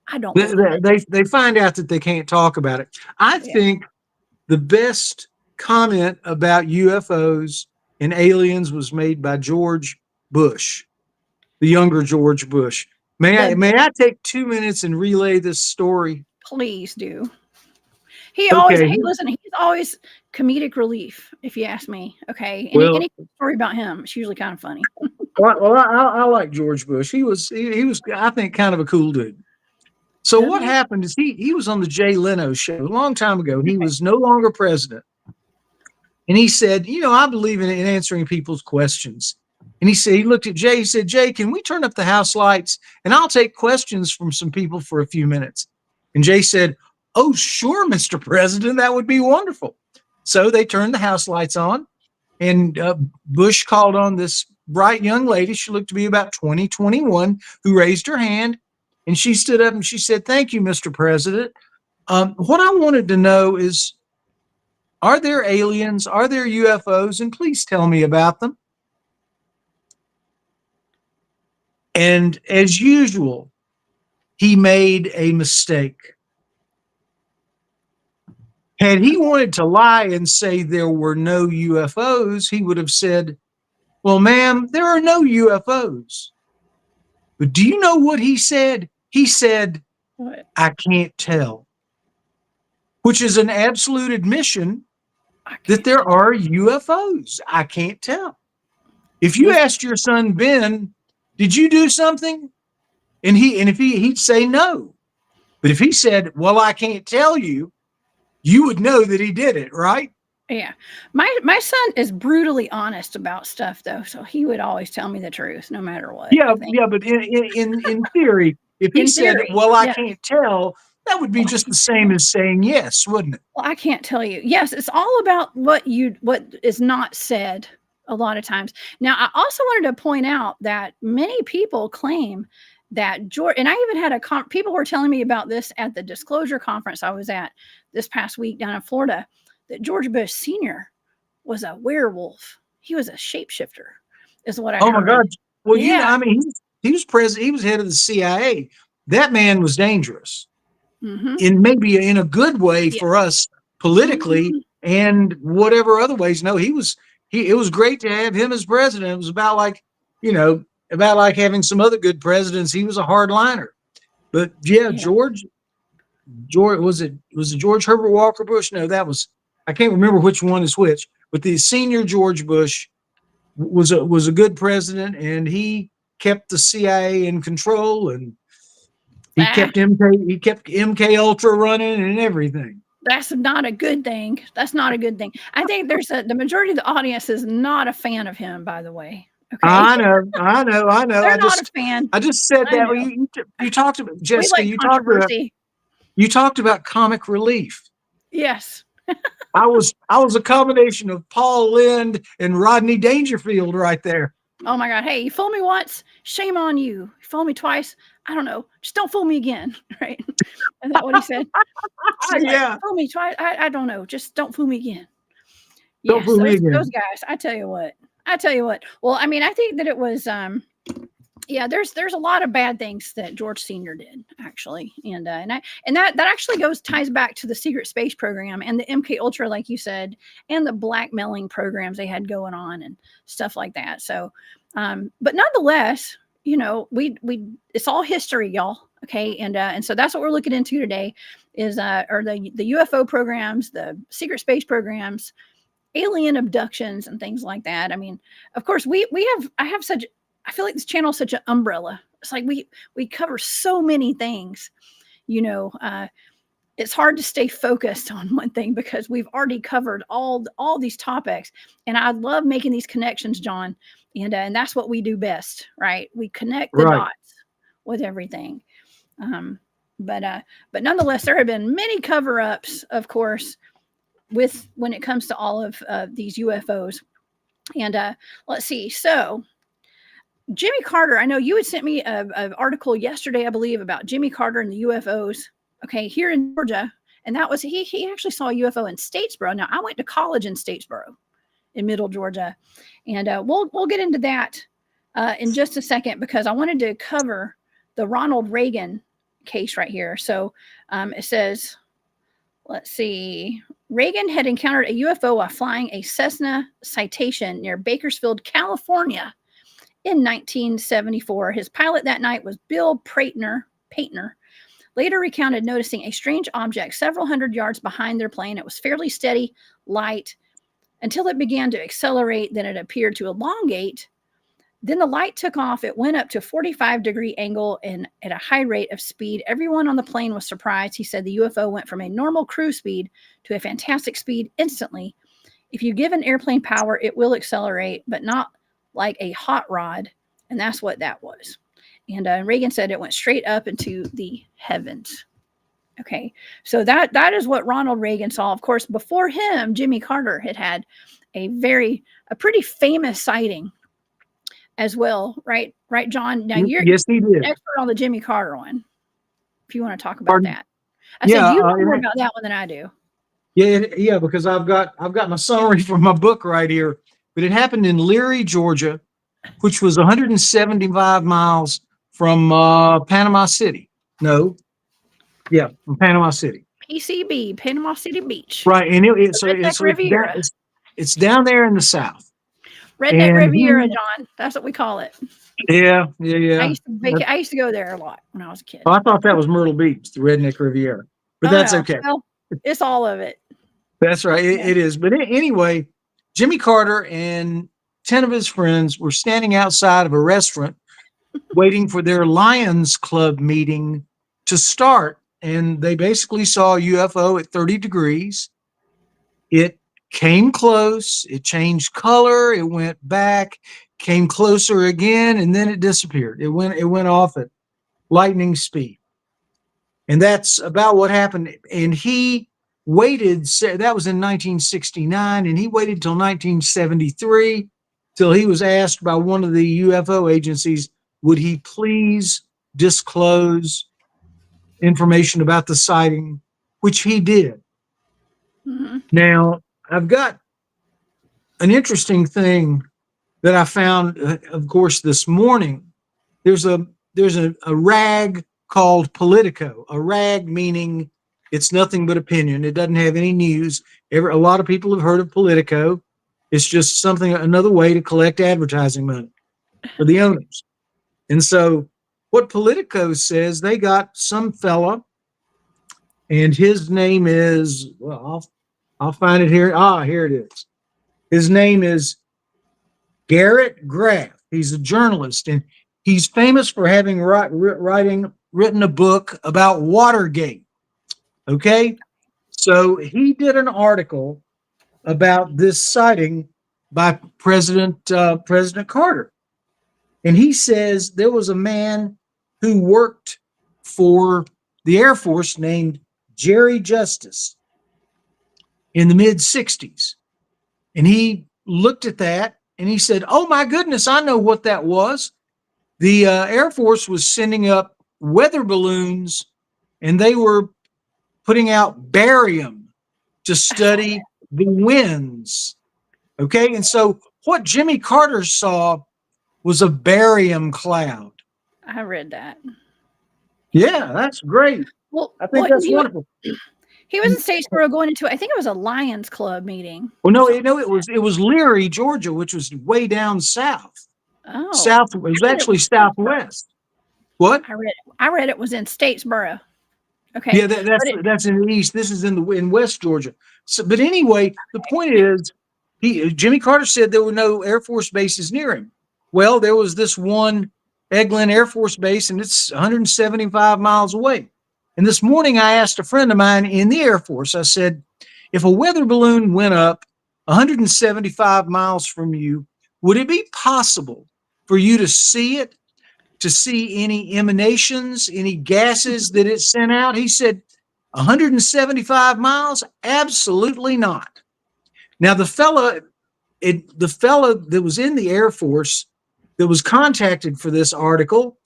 I don't believe it. They find out that they can't talk about it. I think the best comment about UFOs and aliens was made by George Bush, the younger George Bush. May I take 2 minutes and relay this story? Please do. Hey, listen, he's always comedic relief, if you ask me. Okay. Any story about him, it's usually kind of funny. Well, I like George Bush. He was, I think, kind of a cool dude. So what happened is he was on the Jay Leno show a long time ago. He was no longer president. And he said, I believe in answering people's questions. And he looked at Jay, he said, "Jay, can we turn up the house lights? And I'll take questions from some people for a few minutes." And Jay said, "Oh, sure, Mr. President, that would be wonderful." So they turned the house lights on, and Bush called on this bright young lady. She looked to be about 20, 21, who raised her hand. And she stood up and she said, "Thank you, Mr. President. What I wanted to know is, are there aliens? Are there UFOs? And please tell me about them." And as usual, he made a mistake. Had he wanted to lie and say there were no UFOs, he would have said, "Well, ma'am, there are no UFOs." But do you know what he said? He said, What? "I can't tell," which is an absolute admission that there are UFOs. I can't tell. If you asked your son, Ben, "Did you do something?" And he'd say no. But if he said, "Well, I can't tell you," you would know that he did it, right? Yeah. My son is brutally honest about stuff, though, so he would always tell me the truth no matter what. Yeah, but in theory, if he said, "Well, I can't tell," that would be just the same as saying yes, wouldn't it? Well, I can't tell you. Yes, it's all about what is not said a lot of times. Now, I also wanted to point out that many people claim that George, and I even had people were telling me about this at the disclosure conference I was at this past week down in Florida, that George Bush Sr. was a werewolf. He was a shapeshifter, is what I heard. Oh my God. Well, he was president. He was head of the CIA. That man was dangerous, in maybe in a good way for us politically and whatever other ways. No, it was great to have him as president. It was about like having some other good presidents. He was a hardliner. But George, was it George Herbert Walker Bush? No, I can't remember which one is which, but the senior George Bush was a good president, and he kept the CIA in control, and he kept MK Ultra running and everything. That's not a good thing. That's not a good thing. I think the majority of the audience is not a fan of him, by the way. Okay. I know. They're not a fan. I just said that. You talked about, Jessica, you talked about comic relief. Yes. I was a combination of Paul Lynde and Rodney Dangerfield right there. Oh my God. Hey, you fool me once, shame on you. You fool me twice, I don't know. Just don't fool me again. Right? Is that what he said? Yeah. Like, fool me twice. I don't know. Just don't fool me again. Don't fool me again. Those guys, I tell you what. Well, I mean, I think that it was, there's a lot of bad things that George Sr. did, actually. And that actually ties back to the secret space program and the MK Ultra, like you said, and the blackmailing programs they had going on and stuff like that. So, but nonetheless, we it's all history, y'all. Okay, and so that's what we're looking into today, is or the UFO programs, the secret space programs, alien abductions, and things like that. I mean, of course, I feel like this channel is such an umbrella. It's like we cover so many things, you know. It's hard to stay focused on one thing because we've already covered all these topics, and I love making these connections, John, and that's what we do best, right? We connect the dots with everything. But nonetheless, there have been many cover-ups, of course, with when it comes to all of these UFOs. And let's see. So Jimmy Carter, I know you had sent me an article yesterday, I believe, about Jimmy Carter and the UFOs. Okay, here in Georgia, and that was he actually saw a UFO in Statesboro. Now I went to college in Statesboro, in Middle Georgia, and we'll get into that in just a second, because I wanted to cover the Ronald Reagan case right here. So it says, let's see, Reagan had encountered a UFO while flying a Cessna Citation near Bakersfield, California in 1974. His pilot that night was Bill Paintner. Later recounted noticing a strange object several hundred yards behind their plane. It was fairly steady, light, until it began to accelerate. Then it appeared to elongate. Then the light took off. It went up to a 45-degree angle and at a high rate of speed. Everyone on the plane was surprised. He said the UFO went from a normal cruise speed to a fantastic speed instantly. If you give an airplane power, it will accelerate, but not like a hot rod. And that's what that was. And Reagan said it went straight up into the heavens. Okay, so that is what Ronald Reagan saw. Of course, before him, Jimmy Carter had a pretty famous sighting as well, right, John? Now you're yes, he did. expert on the Jimmy Carter one. If you want to talk about that, I said you know more about that one than I do. Yeah, because I've got my summary from my book right here. But it happened in Leary, Georgia, which was 175 miles from Panama City. No, yeah, from Panama City. PCB, Panama City Beach. Right, and it's down there in the south. Redneck Riviera, John. That's what we call it. Yeah. I used to go there a lot when I was a kid. Well, I thought that was Myrtle Beach, the Redneck Riviera, but that's okay. Well, it's all of it. That's right. It is. But anyway, Jimmy Carter and 10 of his friends were standing outside of a restaurant waiting for their Lions Club meeting to start. And they basically saw a UFO at 30 degrees. It came close. It changed color. It went back, came closer again, and then it disappeared. It went off at lightning speed. And that's about what happened. And he waited, that was in 1969, and he waited till 1973 till he was asked by one of the UFO agencies, would he please disclose information about the sighting, which he did. Mm-hmm. Now, I've got an interesting thing that I found, of course, this morning. There's a rag called Politico, a rag meaning it's nothing but opinion. It doesn't have any news. A lot of people have heard of Politico. It's just another way to collect advertising money for the owners. And so what Politico says, they got some fella, and his name is, well, I'll find it here. Here it is. His name is Garrett Graff. He's a journalist, and he's famous for having written a book about Watergate. Okay, so he did an article about this sighting by President Carter, and he says there was a man who worked for the Air Force named Jerry Justice in the mid-60s, and he looked at that and he said, "Oh my goodness, I know what that was." The Air Force was sending up weather balloons, and they were putting out barium to study the winds. Okay, and so what Jimmy Carter saw was a barium cloud. I read that. Yeah, that's great. Well, I think that's wonderful. He was in Statesboro going into, I think it was a Lions Club meeting. Well, no, it was Leary, Georgia, which was way down south. Oh, South. It was actually southwest. What? I read it was in Statesboro. Okay. Yeah, that's in the east. This is in West Georgia. So, but anyway, the point is, Jimmy Carter said there were no Air Force bases near him. Well, there was this one Eglin Air Force Base, and it's 175 miles away. And this morning, I asked a friend of mine in the Air Force. I said, if a weather balloon went up 175 miles from you, would it be possible for you to see it? To see any emanations, any gases that it sent out? He said, 175 miles? Absolutely not. Now, the fella that was in the Air Force that was contacted for this article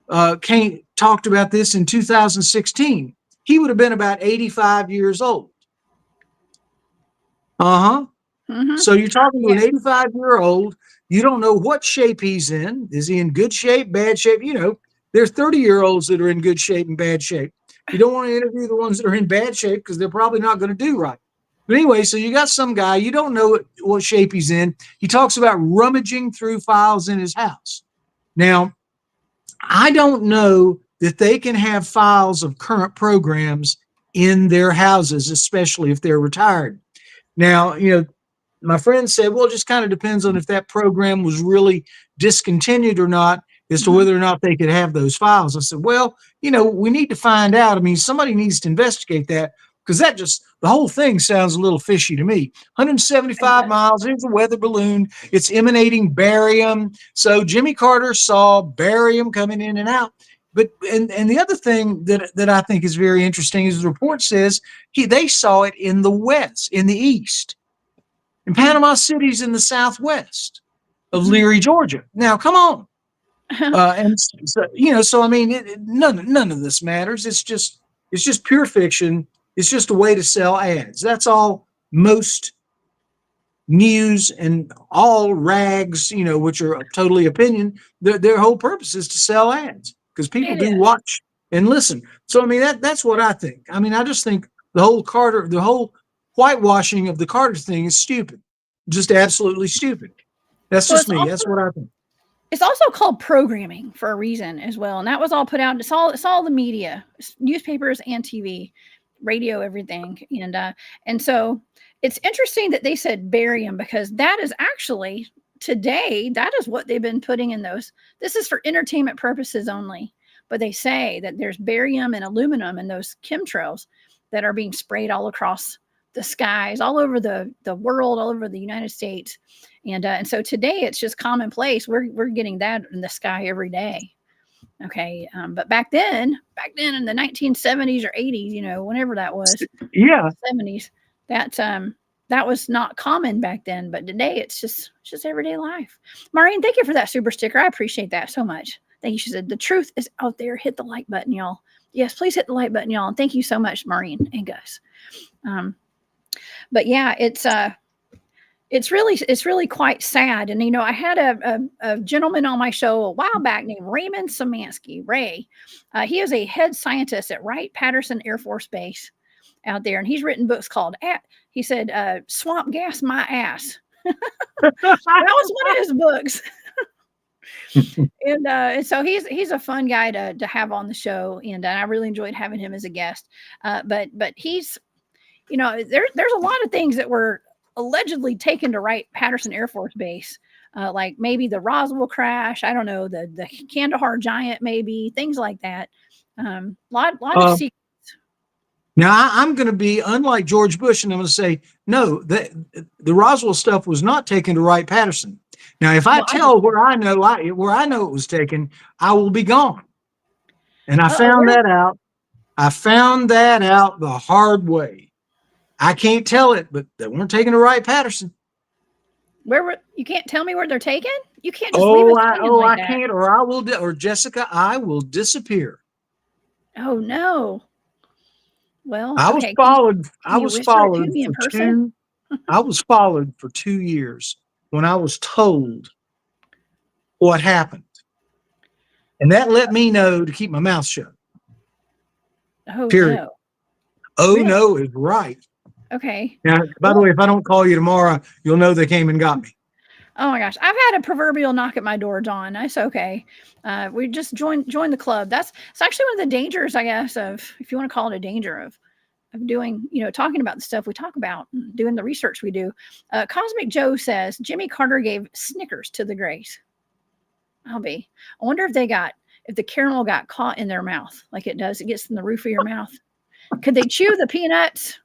talked about this in 2016. He would have been about 85 years old. Mm-hmm. So you're talking to an 85-year-old. You don't know what shape he's in. Is he in good shape, bad shape? You know, there's 30-year-olds that are in good shape and bad shape. You don't want to interview the ones that are in bad shape because they're probably not going to do right. But anyway, so you got some guy, you don't know what shape he's in. He talks about rummaging through files in his house. Now, I don't know that they can have files of current programs in their houses, especially if they're retired. Now, you know, my friend said, well, it just kind of depends on if that program was really discontinued or not as to whether or not they could have those files. I said, well, you know, we need to find out. I mean, somebody needs to investigate that because the whole thing sounds a little fishy to me. 175 miles, here's a weather balloon. It's emanating barium. So Jimmy Carter saw barium coming in and out. But and the other thing that I think is very interesting is the report says they saw it in the west, in the east. And Panama City's in the southwest of Leary, Georgia. Now, come on. And so, you know, so I mean, none of this matters. It's just pure fiction. It's just a way to sell ads. That's all most news and all rags, you know, which are totally opinion. Their whole purpose is to sell ads because people do watch and listen. So, I mean, that's what I think. I mean, I just think the whole whitewashing of the Carter thing is stupid, just absolutely stupid. That's just me. That's what I think. It's also called programming for a reason as well, and that was all put out. It's all the media, newspapers and TV, radio, everything, and so it's interesting that they said barium because that is actually today that is what they've been putting in those. This is for entertainment purposes only, but they say that there's barium and aluminum in those chemtrails that are being sprayed all across the skies, all over the world, all over the United States. And so today it's just commonplace. We're getting that in the sky every day. Okay. But back then in the 1970s or 80s, you know, whenever that was, 70s, that was not common back then. But today it's just everyday life. Maureen, thank you for that super sticker. I appreciate that so much. Thank you. She said, the truth is out there. Hit the like button, y'all. Yes, please hit the like button, y'all. And thank you so much, Maureen and Gus. But yeah, it's really quite sad. And, you know, I had a gentleman on my show a while back named Raymond Samansky, Ray. He is a head scientist at Wright-Patterson Air Force Base out there. And he's written books called, he said, Swamp Gas My Ass. That was one of his books. And so he's a fun guy to have on the show. And I really enjoyed having him as a guest. But he's, you know, there's a lot of things that were allegedly taken to Wright-Patterson Air Force Base, like maybe the Roswell crash. I don't know, the Kandahar Giant, maybe things like that. Lot of secrets. Now I'm going to be unlike George Bush, and I'm going to say no. The Roswell stuff was not taken to Wright-Patterson. Now, if I tell where I know it was taken, I will be gone. And I found that out. I found that out the hard way. I can't tell it, but they weren't taken to Wright-Patterson. You can't tell me where they're taken? You can't just leave us like that. I can't, or I will, or Jessica, I will disappear. Oh no. Well, I was followed for 2 years when I was told what happened. And that let me know to keep my mouth shut. Oh, period. No. Oh, really? No is right. Okay. Now, by the way, if I don't call you tomorrow, you'll know they came and got me. Oh my gosh, I've had a proverbial knock at my door, John. That's okay. We just join the club. It's actually one of the dangers, I guess, of, if you want to call it a danger of doing, talking about the stuff we talk about, doing the research we do. Cosmic Joe says Jimmy Carter gave Snickers to the Greys. I wonder if the caramel got caught in their mouth like it does. It gets in the roof of your mouth. Could they chew the peanuts?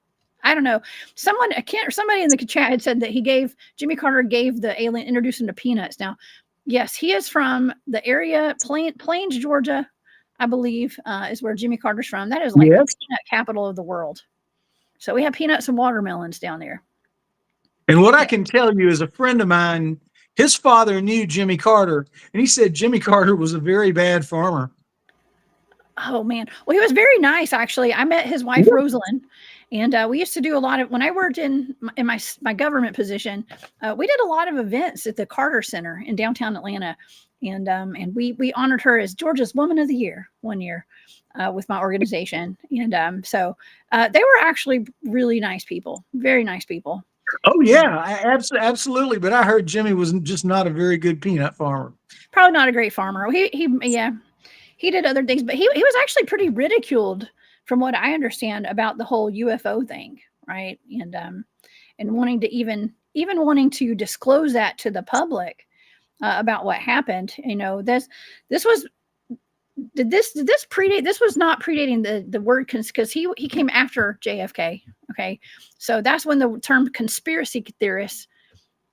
I don't know. Somebody in the chat had said that Jimmy Carter gave the alien, introduced him to peanuts. Now, yes, he is from the area, Plains, Georgia, I believe, is where Jimmy Carter's from. That is like the peanut capital of the world. So we have peanuts and watermelons down there. And what I can tell you is, a friend of mine, his father knew Jimmy Carter, and he said Jimmy Carter was a very bad farmer. Oh man. Well, he was very nice, actually. I met his wife, Rosalind, and we used to do a lot of, when I worked in my government position, we did a lot of events at the Carter Center in downtown Atlanta. And we honored her as Georgia's Woman of the Year one year with my organization. And so they were actually really nice people, very nice people. Oh yeah, absolutely. But I heard Jimmy was just not a very good peanut farmer. Probably not a great farmer. He did other things, but he was actually pretty ridiculed, from what I understand, about the whole UFO thing, right? And wanting to even wanting to disclose that to the public about what happened. This was predate? This was not predating the word, because he came after JFK. Okay, so that's when the term conspiracy theorist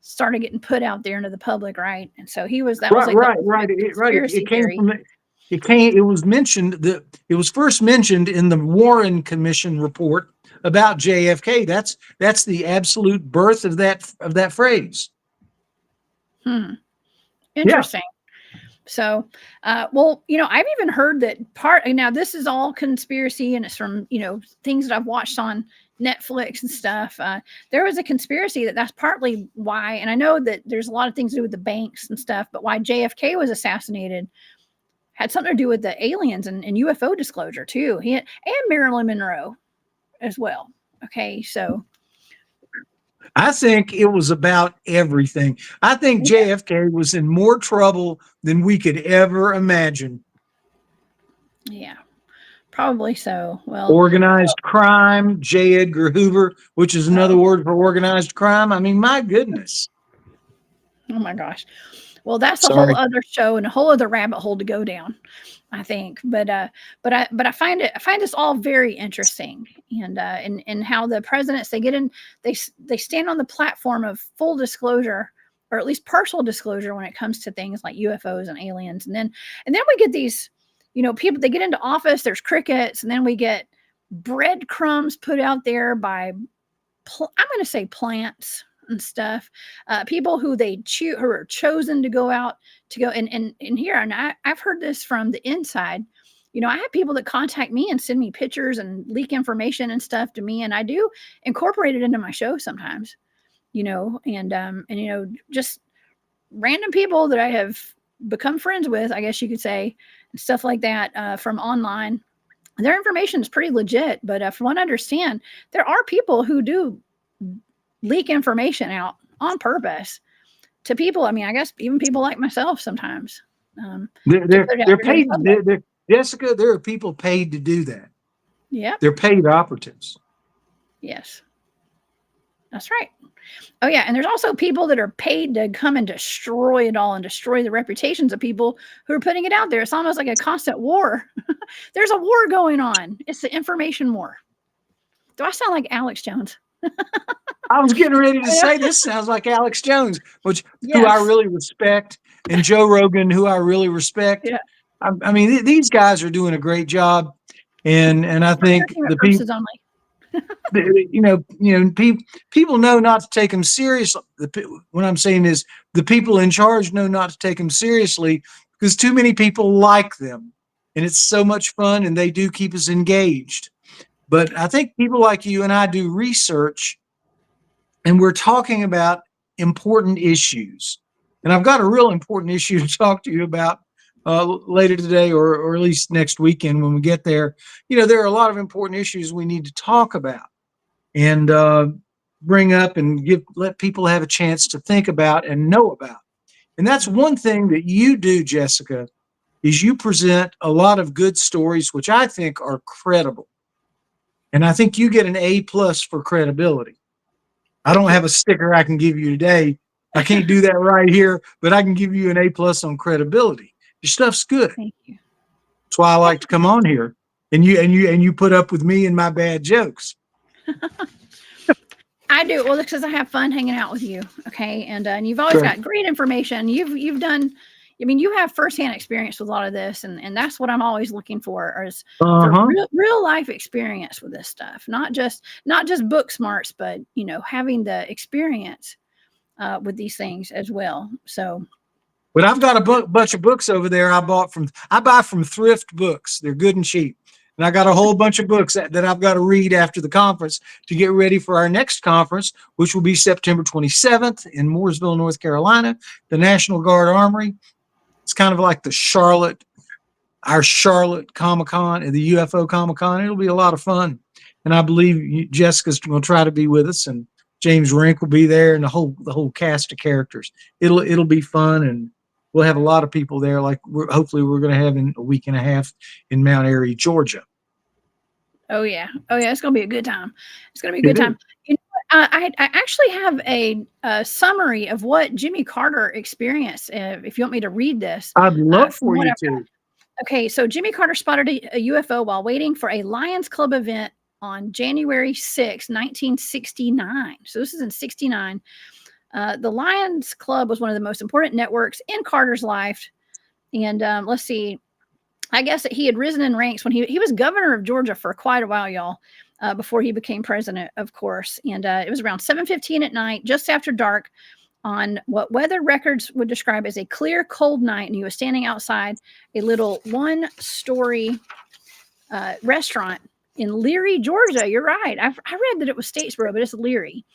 started getting put out there into the public, right? And so he was right. It was mentioned that it was first mentioned in the Warren Commission report about JFK. That's the absolute birth of that phrase. Interesting. Yeah. So, well, I've even heard that now this is all conspiracy, and it's from, things that I've watched on Netflix and stuff. There was a conspiracy that's partly why, and I know that there's a lot of things to do with the banks and stuff, but why JFK was assassinated had something to do with the aliens and UFO disclosure too. And Marilyn Monroe as well. Okay. So I think it was about everything. I think JFK was in more trouble than we could ever imagine. Yeah, probably so. Well, organized crime, J. Edgar Hoover, which is another word for organized crime. I mean, my goodness. Oh my gosh. Well, that's a whole other show and a whole other rabbit hole to go down, I think. But I find this all very interesting, and how the presidents, they stand on the platform of full disclosure, or at least partial disclosure, when it comes to things like UFOs and aliens. And then we get these, people, they get into office, there's crickets, and then we get breadcrumbs put out there by, I'm going to say, plants and stuff, people who who are chosen to go out and here. And I've heard this from the inside. I have people that contact me and send me pictures and leak information and stuff to me, and I do incorporate it into my show sometimes, and just random people that I have become friends with, I guess you could say, and stuff like that, from online. Their information is pretty legit, but from what I understand, there are people who do leak information out on purpose to people. I mean, I guess even people like myself sometimes. They're paid. Jessica, there are people paid to do that. Yeah. They're paid operatives. Yes. That's right. Oh yeah. And there's also people that are paid to come and destroy it all and destroy the reputations of people who are putting it out there. It's almost like a constant war. There's a war going on. It's the information war. Do I sound like Alex Jones? I was getting ready to say this sounds like Alex Jones, who I really respect, and Joe Rogan, who I really respect. Yeah. I mean, these guys are doing a great job, and I think the people, people know not to take them seriously. What I'm saying is, the people in charge know not to take them seriously because too many people like them, and it's so much fun, and they do keep us engaged. But I think people like you and I do research, and we're talking about important issues. And I've got a real important issue to talk to you about later today, or at least next weekend when we get there. There are a lot of important issues we need to talk about. And bring up and let people have a chance to think about and know about. And that's one thing that you do, Jessica, is you present a lot of good stories, which I think are credible. And I think you get an A+ for credibility. I don't have a sticker I can give you today. I can't do that right here, but I can give you an A+ on credibility. Your stuff's good. Thank you. That's why I like to come on here. And you put up with me and my bad jokes. I do. Well, because I have fun hanging out with you. Okay. And you've always got great information. You've done, I mean, you have firsthand experience with a lot of this, and that's what I'm always looking for is for real life experience with this stuff. Not just book smarts, but having the experience with these things as well. So, but I've got a bunch of books over there I buy from thrift books. They're good and cheap. And I got a whole bunch of books that I've got to read after the conference to get ready for our next conference, which will be September 27th in Mooresville, North Carolina, the National Guard Armory. It's kind of like our Charlotte Comicon and the UFO Comicon. It'll be a lot of fun. And I believe Jessica's going to try to be with us, and James Rink will be there, and the whole cast of characters. It'll be fun, and we'll have a lot of people there. Like hopefully we're going to have in a week and a half in Mount Airy, Georgia. Oh yeah. It's going to be a good time. It's going to be a good time. I actually have a summary of what Jimmy Carter experienced. If you want me to read this, I'd love for you to. Okay, so Jimmy Carter spotted a UFO while waiting for a Lions Club event on January 6, 1969. So this is in 69. The Lions Club was one of the most important networks in Carter's life. And let's see, I guess that he had risen in ranks when he was governor of Georgia for quite a while, y'all, before he became president, of course. And it was around 7:15 at night, just after dark, on what weather records would describe as a clear, cold night. And he was standing outside a little one-story restaurant in Leary, Georgia. You're right. I read that it was Statesboro, but it's Leary.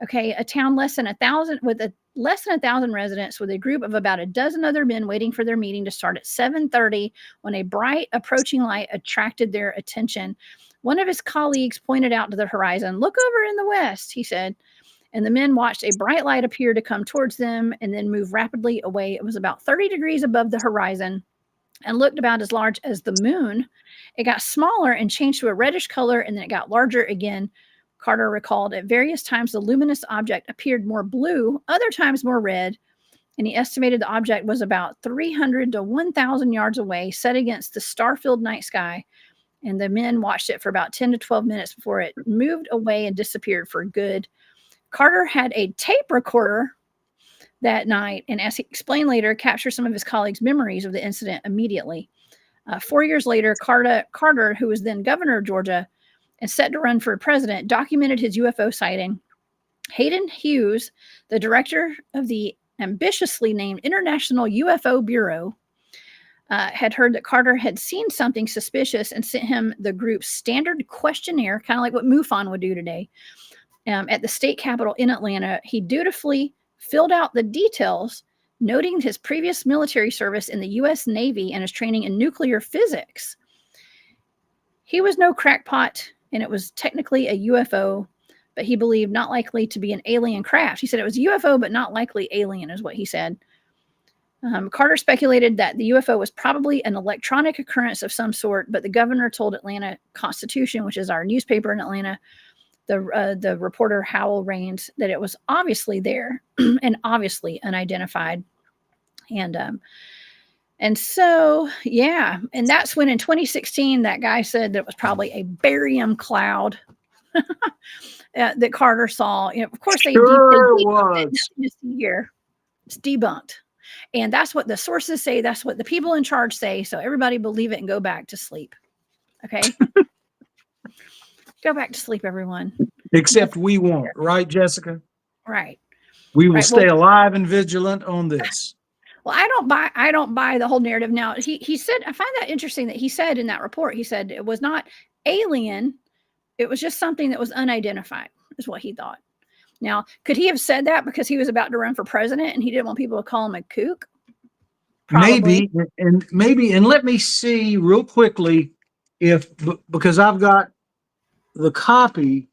Okay, a town less than 1,000 residents, with a group of about a dozen other men waiting for their meeting to start at 7:30 when a bright approaching light attracted their attention. One of his colleagues pointed out to the horizon. "Look over in the west," he said. And the men watched a bright light appear to come towards them and then move rapidly away. It was about 30 degrees above the horizon and looked about as large as the moon. It got smaller and changed to a reddish color, and then it got larger again. Carter recalled at various times the luminous object appeared more blue, other times more red, and he estimated the object was about 300 to 1,000 yards away, set against the star-filled night sky. And the men watched it for about 10 to 12 minutes before it moved away and disappeared for good. Carter had a tape recorder that night, and as he explained later, captured some of his colleagues' memories of the incident immediately. 4 years later, Carter, who was then governor of Georgia and set to run for president, documented his UFO sighting. Hayden Hughes, the director of the ambitiously named International UFO Bureau, had heard that Carter had seen something suspicious and sent him the group's standard questionnaire, kind of like what MUFON would do today. At the state capitol in Atlanta, he dutifully filled out the details, noting his previous military service in the U.S. Navy and his training in nuclear physics. He was no crackpot, and it was technically a UFO, but he believed not likely to be an alien craft. He said it was a UFO, but not likely alien, is what he said. Carter speculated that the UFO was probably an electronic occurrence of some sort, but the governor told Atlanta Constitution, which is our newspaper in Atlanta, the reporter Howell Raines, that it was obviously there and obviously unidentified. And so, yeah, and that's when in 2016, that guy said that it was probably a barium cloud that Carter saw. Of course, they debunked it here. It's debunked. And that's what the sources say. That's what the people in charge say. So everybody believe it and go back to sleep. Okay. Go back to sleep, everyone. Except we won't, right, Jessica? Right. We will stay alive and vigilant on this. Well, I don't buy the whole narrative. Now, he said, I find that interesting that he said in that report, he said it was not alien. It was just something that was unidentified, is what he thought. Now, could he have said that because he was about to run for president and he didn't want people to call him a kook? Probably. Maybe, and let me see real quickly because I've got the copy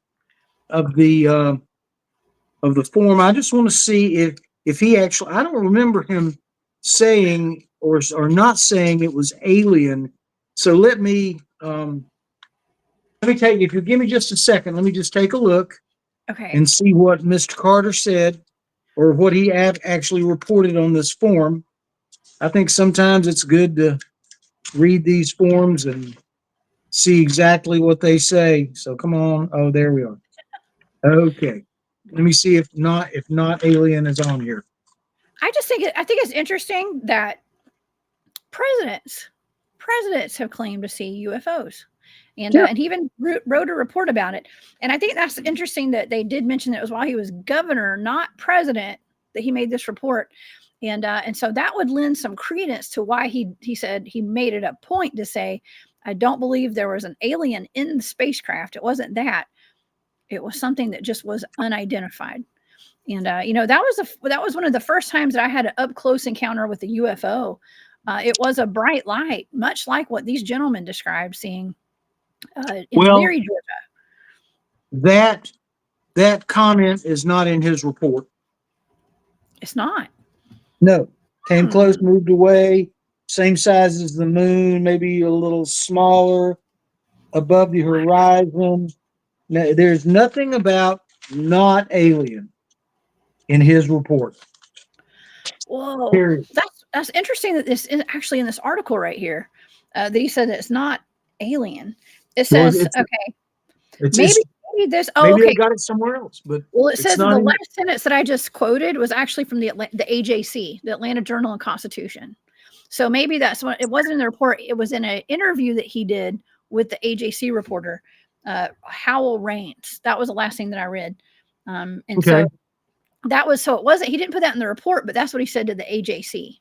of the of the form. I just want to see if he actually. I don't remember him saying or not saying it was alien. So let me take. If you give me just a second, let me just take a look Okay. and see what Mr. Carter said or what he actually reported on this form. I think sometimes it's good to read these forms and see exactly what they say. So come on. Oh, there we are. Okay. Let me see if not alien is on here. I think it's interesting that presidents have claimed to see UFOs. And he even wrote a report about it. And I think that's interesting that they did mention that it was while he was governor, not president, that he made this report. And so that would lend some credence to why he said he made it a point to say, I don't believe there was an alien in the spacecraft. It wasn't that. It was something that just was unidentified. And that was one of the first times that I had an up close encounter with a UFO. It was a bright light, much like what these gentlemen described seeing in Leary, Georgia. That comment is not in his report. It's not. No. Came close, moved away, same size as the moon, maybe a little smaller, above the horizon. Now, there's nothing about not alien in his report. Whoa, Period. That's interesting that this is actually in this article right here. That he said that it's not alien. It says, maybe this. Oh, maybe okay. they got it somewhere else, but it says the last sentence that I just quoted was actually from the AJC, the Atlanta Journal and Constitution. So maybe that's what it wasn't in the report. It was in an interview that he did with the AJC reporter, Howell Raines. That was the last thing that I read. So that was, so it wasn't, he didn't put that in the report, but that's what he said to the AJC.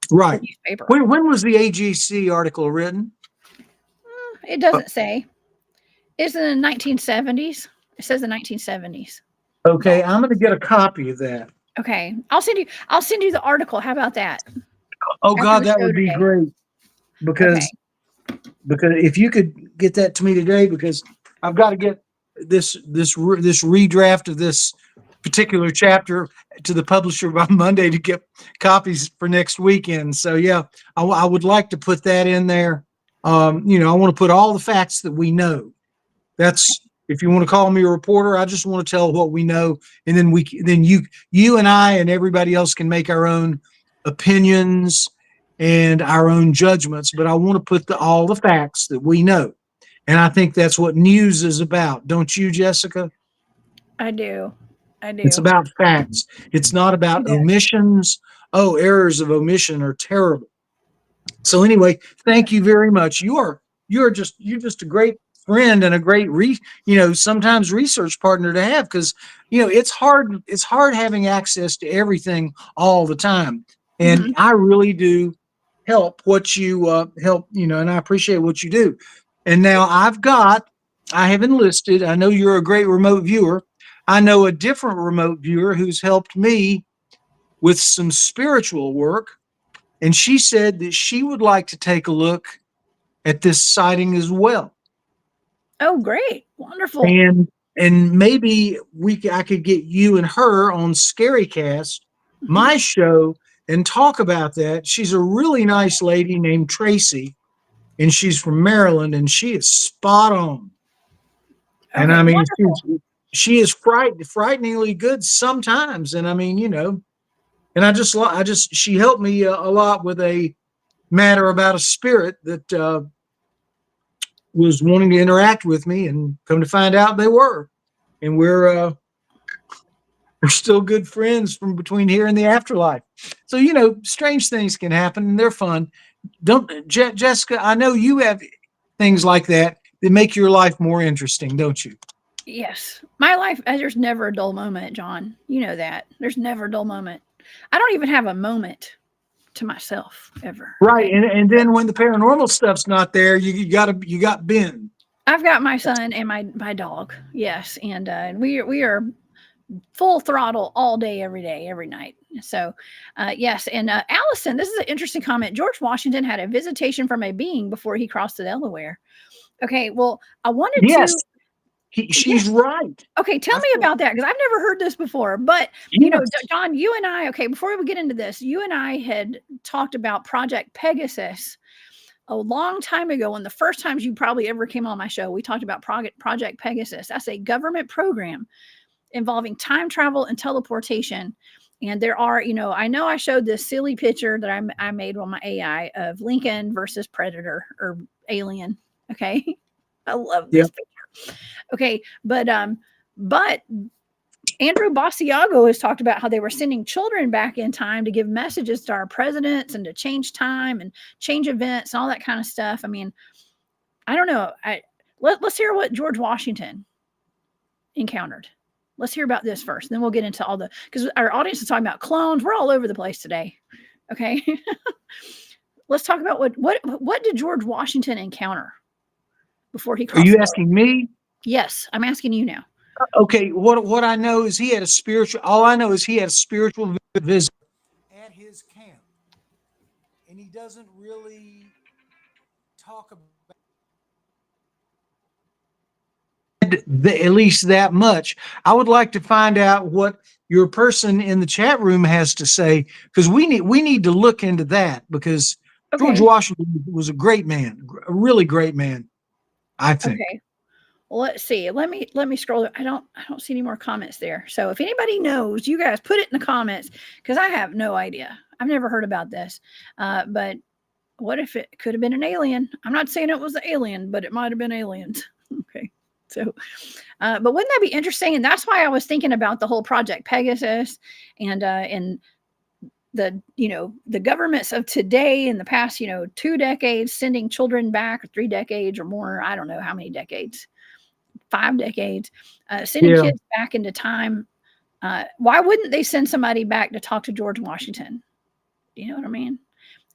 Right. Newspaper. When was the AJC article written? It doesn't say. It's in the 1970s. It says the 1970s. Okay, I'm going to get a copy of that. Okay, I'll send you the article. How about that? Oh God, that would be great. Because if you could get that to me today, because I've got to get this redraft of this particular chapter to the publisher by Monday to get copies for next weekend. So yeah, I would like to put that in there. I want to put all the facts that we know. That's, if you want to call me a reporter, I just want to tell what we know, and then you and I and everybody else can make our own opinions and our own judgments. But I want to put all the facts that we know, and I think that's what news is about. Don't you, Jessica? I do. It's about facts. It's not about omissions. Oh, errors of omission are terrible. So anyway, thank you very much. You're just a great friend and a great sometimes research partner to have, because it's hard having access to everything all the time, and I really do help what you help, and I appreciate what you do. And now I have enlisted, I know you're a great remote viewer, I know a different remote viewer who's helped me with some spiritual work, and she said that she would like to take a look at this sighting as well. Oh, great. Wonderful. And maybe I could get you and her on ScaryCast, my show, and talk about that. She's a really nice lady named Tracy, and she's from Maryland, and she is spot on. Okay, and I mean, she is frighteningly good sometimes. And I mean, and she helped me a lot with a matter about a spirit that was wanting to interact with me, and come to find out they were, and we're still good friends from between here and the afterlife. So strange things can happen, and they're fun. Jessica, I know you have things like that make your life more interesting, don't you? Yes, my life, there's never a dull moment, John. You know that. There's never a dull moment. I don't even have a moment to myself ever. Right. Okay? And then when the paranormal stuff's not there, you got Ben. I've got my son and my dog. Yes. And we are full throttle all day, every day, every night. So yes. And Allison, this is an interesting comment. George Washington had a visitation from a being before he crossed the Delaware. Okay. Well, I wanted to She's right. Okay, tell me about that, because I've never heard this before. But John, you and I, before we get into this, you and I had talked about Project Pegasus a long time ago. One of the first times you probably ever came on my show, we talked about Project Pegasus. That's a government program involving time travel and teleportation. And there are, I know I showed this silly picture that I made on my AI of Lincoln versus Predator or Alien. Okay. I love this picture. Okay. But Andrew Basiago has talked about how they were sending children back in time to give messages to our presidents and to change time and change events and all that kind of stuff. I mean, I don't know. Let's hear what George Washington encountered. Let's hear about this first. Then we'll get into because our audience is talking about clones. We're all over the place today. Okay. Let's talk about what did George Washington encounter before he crossed? Are you asking me? Yes, I'm asking you now. Okay, what I know is he had a spiritual. All I know is he had a spiritual visit at his camp, and he doesn't really talk about at least that much. I would like to find out what your person in the chat room has to say, because we need to look into that, because George Washington was a great man, a really great man, I think. Okay. Well, let's see. Let me scroll. I don't see any more comments there. So if anybody knows, you guys put it in the comments, because I have no idea. I've never heard about this. But what if it could have been an alien? I'm not saying it was an alien, but it might have been aliens. Okay. So, but wouldn't that be interesting? And that's why I was thinking about the whole Project Pegasus and the governments of today in the past, 2 decades, sending children back, or 3 decades or more. I don't know how many decades. 5 decades, sending kids back into time. Why wouldn't they send somebody back to talk to George Washington? You know what I mean?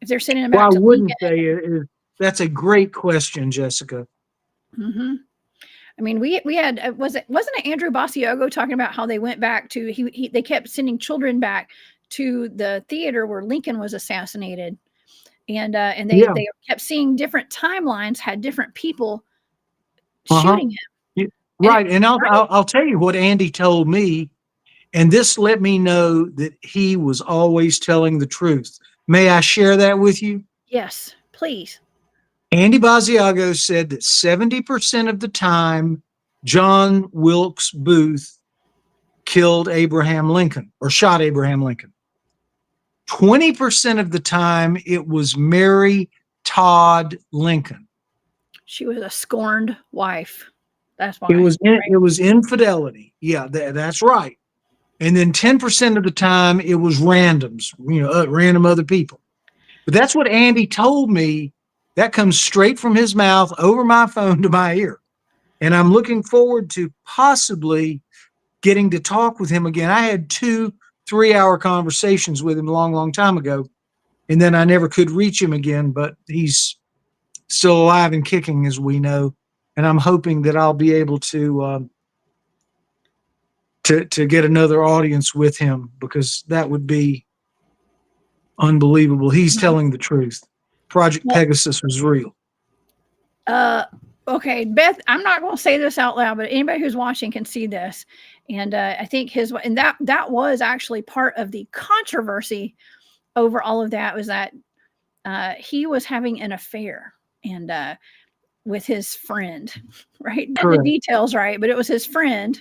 If they're sending him back to wouldn't Lincoln, they? That's a great question, Jessica. Mm-hmm. I mean, we had wasn't it Andrew Basiago talking about how they went back to they kept sending children back to the theater where Lincoln was assassinated, and they kept seeing different timelines had different people shooting him. Right. And I'll tell you what Andy told me, and this let me know that he was always telling the truth. May I share that with you? Yes, please. Andy Basiago said that 70% of the time, John Wilkes Booth killed Abraham Lincoln or shot Abraham Lincoln. 20% of the time, it was Mary Todd Lincoln. She was a scorned wife. That's why. It was infidelity. Yeah, that's right. And then 10% of the time it was randoms, random other people. But that's what Andy told me. That comes straight from his mouth over my phone to my ear. And I'm looking forward to possibly getting to talk with him again. I had 2 3-hour conversations with him a long, long time ago. And then I never could reach him again, but he's still alive and kicking, as we know. And I'm hoping that I'll be able to get another audience with him, because that would be unbelievable. He's telling the truth. Project Pegasus was real. Okay, Beth, I'm not going to say this out loud, but anybody who's watching can see this. And I think that was actually part of the controversy over all of that, was that he was having an affair and with his friend, right? The details, right? But it was his friend.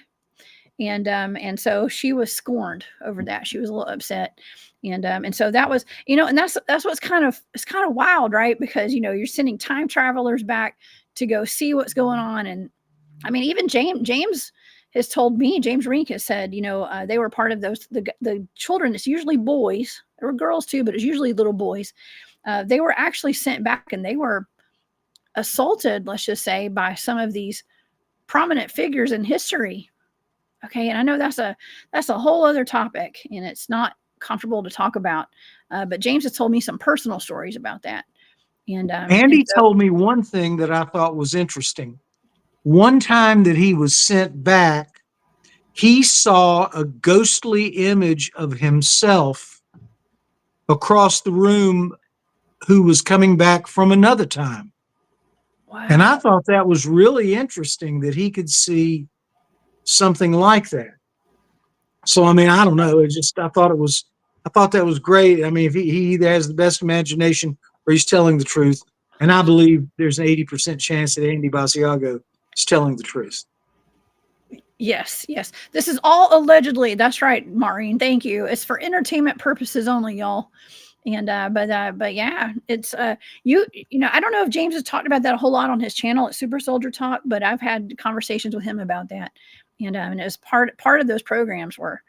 And so she was scorned over that. She was a little upset. And so that was, and that's what's it's kind of wild, right? Because, you're sending time travelers back to go see what's going on. And I mean, even James has told me, James Rink has said, they were part of the children. It's usually boys. There were girls too, but it's usually little boys. They were actually sent back, and they were assaulted, let's just say, by some of these prominent figures in history. Okay. And I know that's a whole other topic, and it's not comfortable to talk about. But James has told me some personal stories about that. And Andy told me one thing that I thought was interesting. One time that he was sent back, he saw a ghostly image of himself across the room who was coming back from another time. And I Wow. thought that was really interesting that he could see something like that. So, I mean, I don't know. I thought that was great. I mean, if he either has the best imagination or he's telling the truth. And I believe there's an 80% chance that Andy Basiago is telling the truth. Yes, yes. This is all allegedly. That's right, Maureen. Thank you. It's for entertainment purposes only, y'all. And but yeah, it's you know, I don't know if James has talked about that a whole lot on his channel at Super Soldier Talk, but I've had conversations with him about that. And as part of those programs were,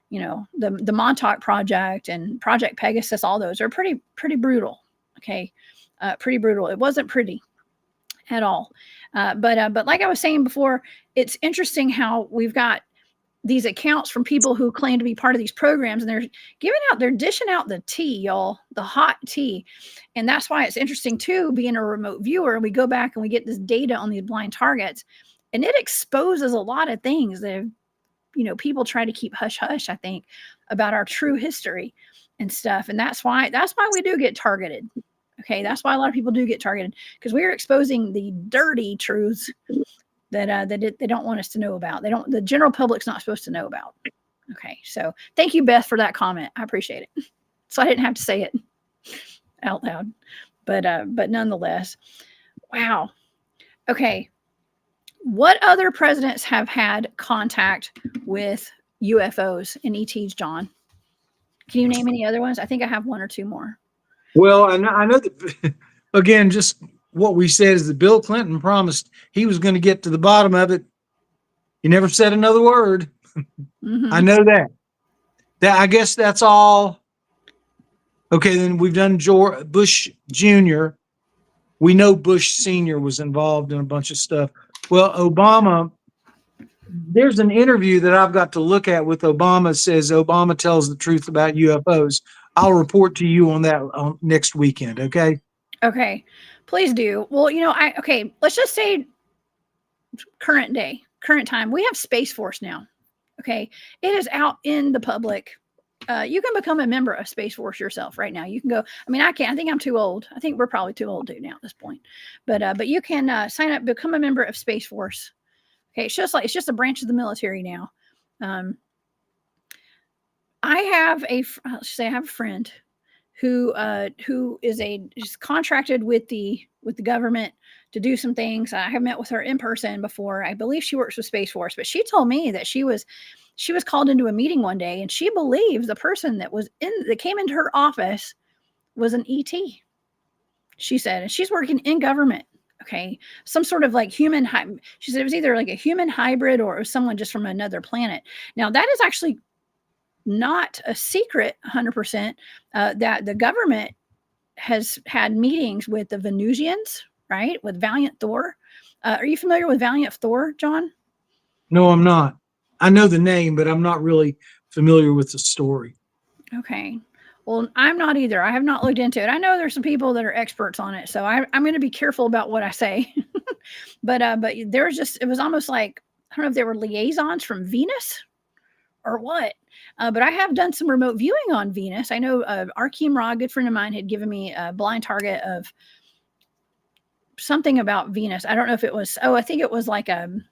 you know, the Montauk Project and Project Pegasus, all those are pretty brutal. Okay. Pretty brutal. It wasn't pretty at all. But like I was saying before, it's interesting how we've got these accounts from people who claim to be part of these programs, and they're dishing out the tea, y'all, the hot tea. And that's why it's interesting too, being a remote viewer, we go back and we get this data on these blind targets, and it exposes a lot of things that, you know, people try to keep hush hush, I think, about our true history and stuff. And that's why we do get targeted. Okay, that's why a lot of people do get targeted, because we're exposing the dirty truths that they don't want us to know about. The general public's not supposed to know about. Okay, so thank you, Beth, for that comment. I appreciate it. So I didn't have to say it out loud, but nonetheless, wow. Okay, what other presidents have had contact with UFOs and ETs, John? Can you name any other ones? I think I have one or two more. Well, I know that, again, just what we said is that Bill Clinton promised he was going to get to the bottom of it. He never said another word. Mm-hmm. I know that. I guess that's all. Okay, then we've done Bush Jr. We know Bush Sr. was involved in a bunch of stuff. Well, Obama, there's an interview that I've got to look at with Obama. It says Obama tells the truth about UFOs. I'll report to you on that next weekend, okay? Okay, please do. Well, you know, let's just say current time. We have Space Force now. Okay, it is out in the public. You can become a member of Space Force yourself right now. You can go. I mean, I can't. I think I'm too old. I think we're probably too old to now at this point. But you can sign up, become a member of Space Force. Okay, it's just a branch of the military now. I have a friend who is contracted with the government to do some things. I have met with her in person before. I believe she works with Space Force, but she told me that she was called into a meeting one day, and she believes the person that came into her office was an ET. She said, and she's working in government. Okay, some sort of like human. She said it was either like a human hybrid or it was someone just from another planet. Now that is actually not a secret 100%, that the government has had meetings with the Venusians, right? With Valiant Thor. Are you familiar with Valiant Thor, John? No, I'm not. I know the name, but I'm not really familiar with the story. Okay. Well, I'm not either. I have not looked into it. I know there's some people that are experts on it, so I'm going to be careful about what I it was almost like, I don't know if they were liaisons from Venus or what. But I have done some remote viewing on Venus. I know Arkeem Ra, a good friend of mine, had given me a blind target of something about Venus. I don't know if it was, I think it was like Elon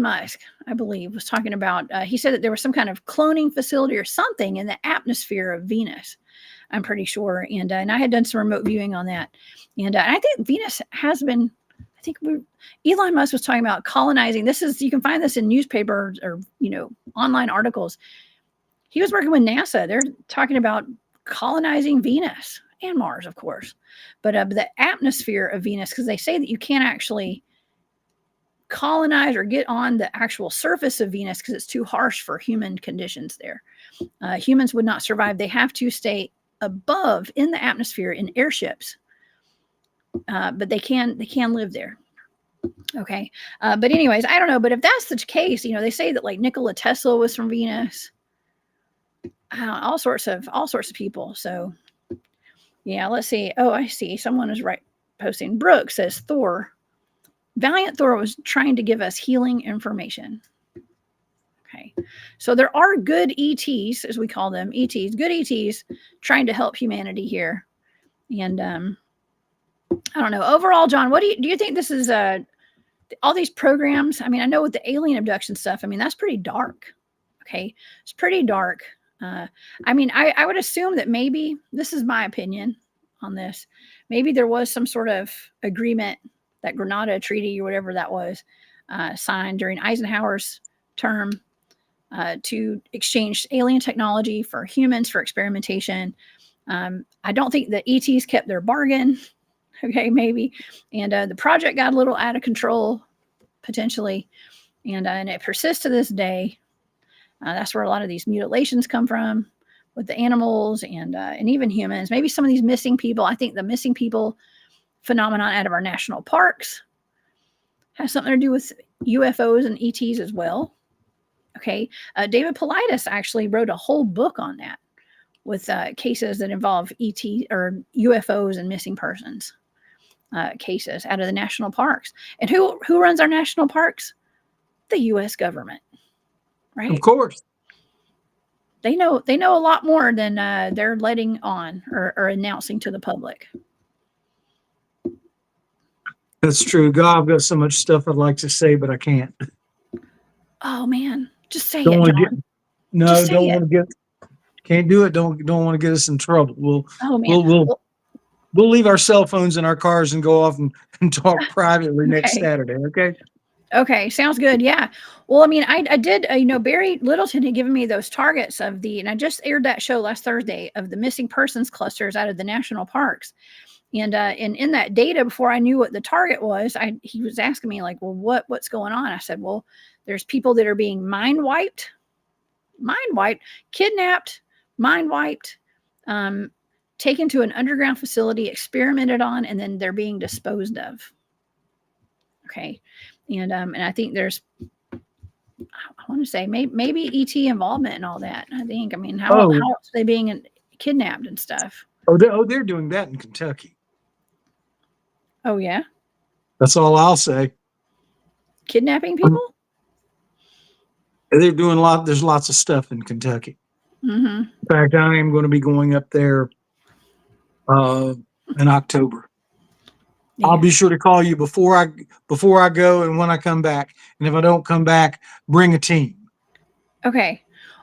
Musk, I believe, was talking about, he said that there was some kind of cloning facility or something in the atmosphere of Venus, I'm pretty sure. And I had done some remote viewing on that. And I think Venus has been, Elon Musk was talking about colonizing. You can find this in newspapers or, you know, online articles. He was working with NASA. They're talking about colonizing Venus and Mars, of course, but the atmosphere of Venus, because they say that you can't actually colonize or get on the actual surface of Venus because it's too harsh for human conditions there. Humans would not survive. They have to stay above in the atmosphere in airships. But they can live there. Okay. But anyways, I don't know. But if that's the case, you know, they say that like Nikola Tesla was from Venus. All sorts of people. So yeah, let's see. Oh, I see. Someone is posting. Brooke says Thor. Valiant Thor was trying to give us healing information. Okay. So there are good ETs, as we call them, ETs, good ETs trying to help humanity here. And I don't know. Overall, John, what do you think this is? All these programs. I mean, I know with the alien abduction stuff. I mean, that's pretty dark. Okay, it's pretty dark. I mean, I would assume that maybe this is my opinion on this. Maybe there was some sort of agreement, that Grenada Treaty or whatever that was, signed during Eisenhower's term, to exchange alien technology for humans for experimentation. I don't think the ETs kept their bargain. Okay, maybe. And the project got a little out of control, potentially. And it persists to this day. That's where a lot of these mutilations come from with the animals and even humans. Maybe some of these missing people. I think the missing people phenomenon out of our national parks has something to do with UFOs and ETs as well. Okay. David Paulides actually wrote a whole book on that, with cases that involve ET or UFOs and missing persons cases out of the national parks. And who runs our national parks? The U.S. government, right? Of course. They know a lot more than they're letting on or announcing to the public. That's true. God, I've got so much stuff I'd like to say, but I can't. Oh man, just say Don't it, want John. to get. No, Just say don't it. want to get. Can't do it. Don't want to get us in trouble. Oh man. We'll leave our cell phones in our cars and go off and talk privately next Okay. Saturday. Okay. Okay, sounds good. Yeah. Well, I mean, I did, Barry Littleton had given me those targets and I just aired that show last Thursday of the missing persons clusters out of the national parks. And in that data, before I knew what the target was, he was asking me like, well, what's going on? I said, well, there's people that are being mind wiped, kidnapped, mind wiped, taken to an underground facility, experimented on, and then they're being disposed of. Okay. And I think there's, I want to say maybe ET involvement and all that. I mean, how else are they being kidnapped and stuff? They're doing that in Kentucky. Oh yeah. That's all I'll say. Kidnapping people? They're doing there's lots of stuff in Kentucky. Mm-hmm. In fact, I am going to be going up there in October. Yeah. I'll be sure to call you before I go and when I come back. And if I don't come back, bring a team. Okay,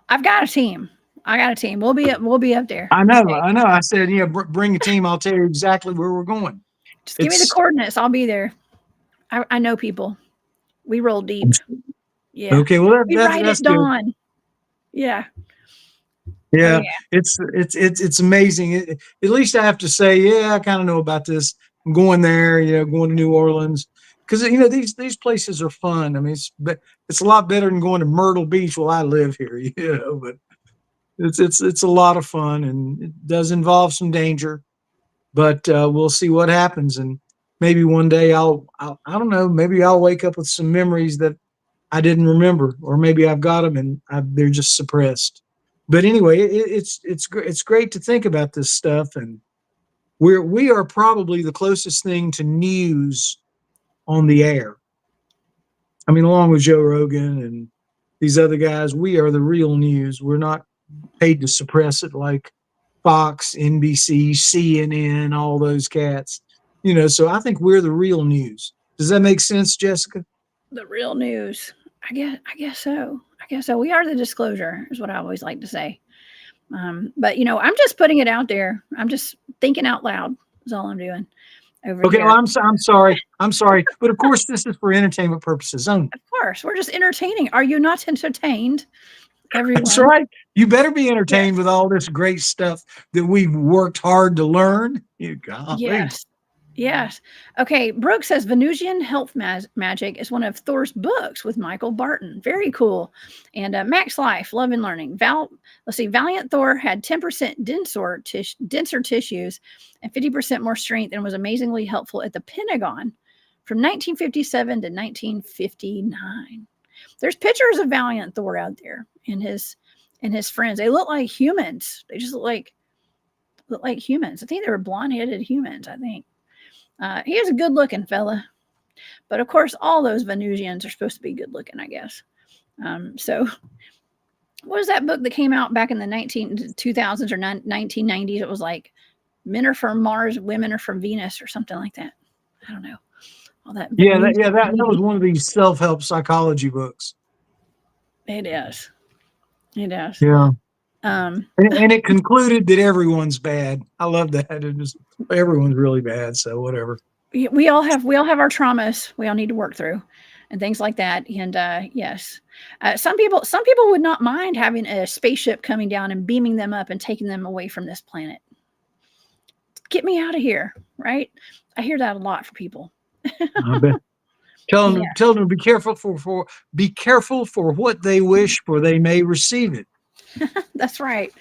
I've got a team. We'll be up there. I know. Okay. I know. I said, yeah, bring a team. I'll tell you exactly where we're going. Just give me the coordinates. I'll be there. I know people. We roll deep. Yeah. Okay. Well, that's at dawn. Yeah. Yeah. Oh, yeah. It's amazing. At least I have to say, yeah, I kind of know about this. I'm going there, going to New Orleans, because these places are fun. I mean, it's a lot better than going to Myrtle Beach. Well, I live here, but it's a lot of fun, and it does involve some danger. But we'll see what happens, and maybe one day I don't know. Maybe I'll wake up with some memories that I didn't remember, or maybe I've got them and they're just suppressed. But anyway, it's great to think about this stuff, and we are probably the closest thing to news on the air. I mean, along with Joe Rogan and these other guys, we are the real news. We're not paid to suppress it like Fox, NBC, CNN, all those cats. So I think we're the real news. Does that make sense, Jessica? The real news. I guess so. We are the disclosure, is what I always like to say. But I'm just putting it out there. I'm just thinking out loud is all I'm doing over here. Well, I'm sorry. But of course, this is for entertainment purposes only. Of course. We're just entertaining. Are you not entertained, everyone? That's right. You better be entertained with all this great stuff that we've worked hard to learn. Yes. Okay. Brooke says Venusian health magic is one of Thor's books with Michael Barton. Very cool. And Max Life, Love and Learning. Valiant Thor had 10% denser tissues and 50% more strength and was amazingly helpful at the Pentagon from 1957 to 1959. There's pictures of Valiant Thor out there and his friends. They look like humans. They just look like humans. I think they were blonde-headed humans, I think. He is a good-looking fella. But, of course, all those Venusians are supposed to be good-looking, I guess. So, what was that book that came out back in the 2000s or 1990s? It was like men are from Mars, women are from Venus, or something like that. I don't know. All that. Yeah, that was one of these self-help psychology books. It is. It is. Yeah. Um, And it concluded that everyone's bad. I love that. It just everyone's really bad. So whatever. we all have our traumas we all need to work through, and things like that. And yes, some people would not mind having a spaceship coming down and beaming them up and taking them away from this planet. Get me out of here, right? I hear that a lot for people. I bet. Tell them to be careful be careful for what they wish, for they may receive it. That's right.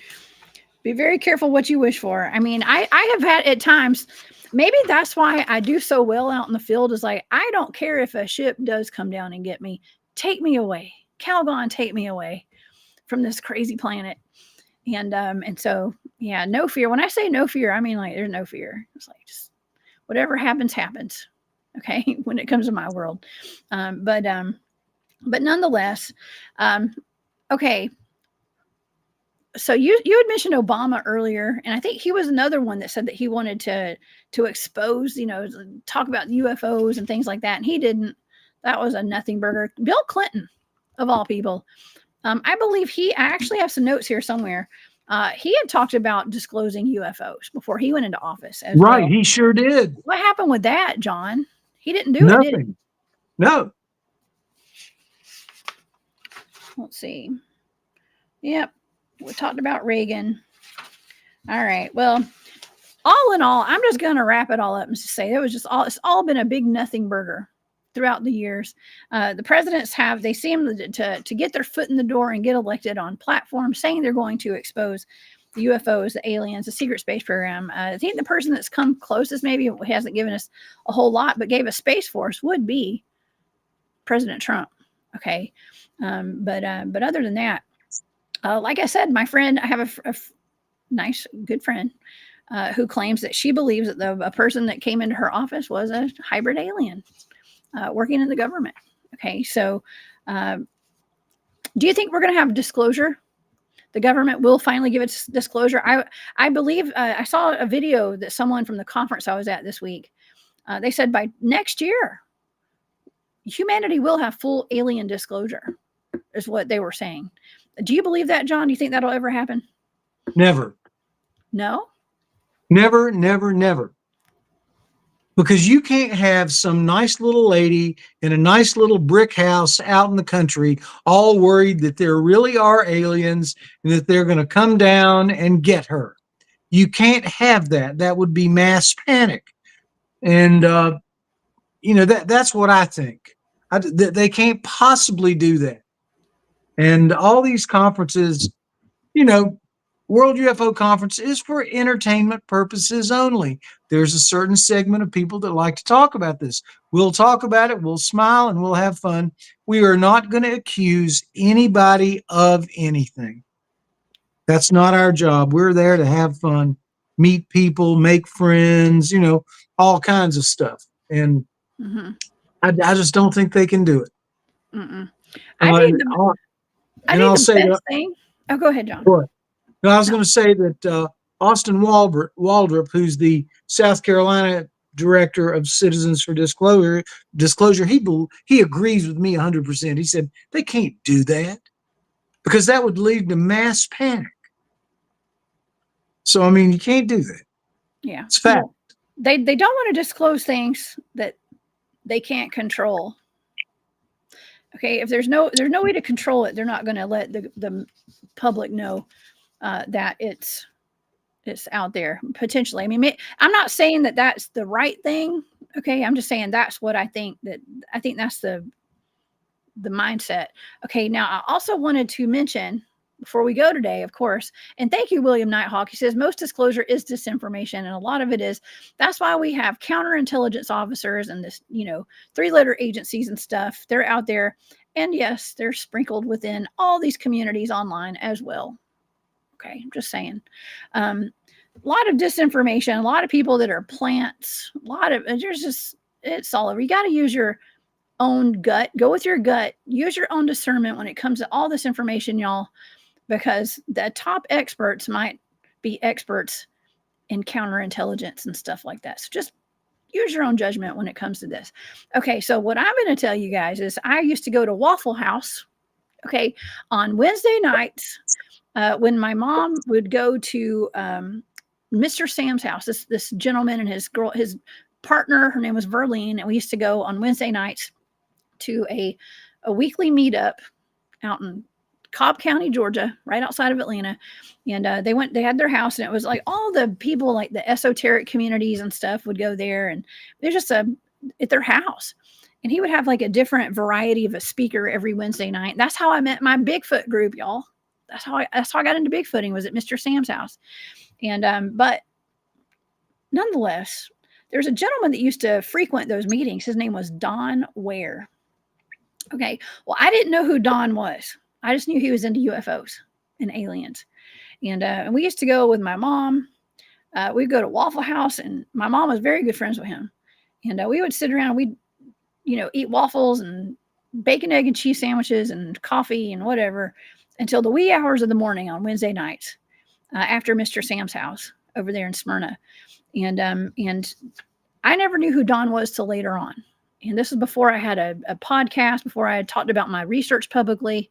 Be very careful what you wish for. I mean, I have had at times, maybe that's why I do so well out in the field, is like, I don't care if a ship does come down and get me. Take me away. Calgon, take me away from this crazy planet. And so, yeah, no fear. When I say no fear, I mean, like, there's no fear. It's like, just whatever happens, happens. Okay. When it comes to my world. But nonetheless, okay. So you had mentioned Obama earlier, and I think he was another one that said that he wanted to expose, talk about UFOs and things like that. And he didn't. That was a nothing burger. Bill Clinton, of all people. I believe I actually have some notes here somewhere. He had talked about disclosing UFOs before he went into office. Right. Well. He sure did. What happened with that, John? He didn't do Nothing. it, did he? No. Let's see. Yep. We talked about Reagan. All right. Well, all in all, I'm just going to wrap it all up and just say it's all been a big nothing burger throughout the years. The presidents they seem to get their foot in the door and get elected on platforms saying they're going to expose the UFOs, the aliens, the secret space program. I think the person that's come closest, maybe hasn't given us a whole lot, but gave us Space Force, would be President Trump. Okay. But other than that, like I said, my friend, I have a nice, good friend who claims that she believes that a person that came into her office was a hybrid alien working in the government. Okay. So do you think we're going to have disclosure? The government will finally give its disclosure. I believe I saw a video that someone from the conference I was at this week, they said by next year, humanity will have full alien disclosure, is what they were saying. Do you believe that, John? Do you think that'll ever happen? Never. No? Never, never, never. Because you can't have some nice little lady in a nice little brick house out in the country all worried that there really are aliens and that they're going to come down and get her. You can't have that. That would be mass panic. And, that's what I think. They can't possibly do that. And all these conferences, World UFO Conference is for entertainment purposes only. There's a certain segment of people that like to talk about this. We'll talk about it, we'll smile, and we'll have fun. We are not going to accuse anybody of anything. That's not our job. We're there to have fun, meet people, make friends, all kinds of stuff. And I just don't think they can do it. I think the best thing. Oh, go ahead, John. What? No, I was going to say that Austin Waldrop, who's the South Carolina director of Citizens for Disclosure, he agrees with me 100%. He said they can't do that because that would lead to mass panic. So, you can't do that. Yeah, it's fact. They don't want to disclose things that they can't control. Okay, if there's no way to control it, they're not going to let the public know that it's out there potentially. I'm not saying that that's the right thing. Okay, I'm just saying that's what I think. I think that's the mindset. Okay, now I also wanted to mention before we go today, of course, and thank you, William Nighthawk. He says most disclosure is disinformation, and a lot of it is. That's why we have counterintelligence officers and this, 3-letter agencies and stuff. They're out there, and yes, they're sprinkled within all these communities online as well. Okay, I'm just saying. A lot of disinformation, a lot of people that are plants, it's all over. You got to use your own gut. Go with your gut. Use your own discernment when it comes to all this information, y'all, because the top experts might be experts and counterintelligence and stuff like that. So just use your own judgment when it comes to this. Okay, so what I'm going to tell you guys is I used to go to Waffle House, okay, on Wednesday nights when my mom would go to Mr. Sam's house. This gentleman and his partner, her name was Verlene, and we used to go on Wednesday nights to a weekly meetup out in Cobb County, Georgia, right outside of Atlanta. And they had their house, and it was like all the people, like the esoteric communities and stuff, would go there, and they're just at their house. And he would have like a different variety of a speaker every Wednesday night. That's how I met my Bigfoot group, y'all. That's how I got into Bigfooting, was at Mr. Sam's house. And but nonetheless, there's a gentleman that used to frequent those meetings. His name was Don Ware. Okay, well, I didn't know who Don was. I just knew he was into UFOs and aliens. And we used to go with my mom. We'd go to Waffle House, and my mom was very good friends with him. And we would sit around, and we'd, eat waffles and bacon, egg, and cheese sandwiches and coffee and whatever until the wee hours of the morning on Wednesday nights after Mr. Sam's house over there in Smyrna. And I never knew who Don was till later on. And this is before I had a podcast, before I had talked about my research publicly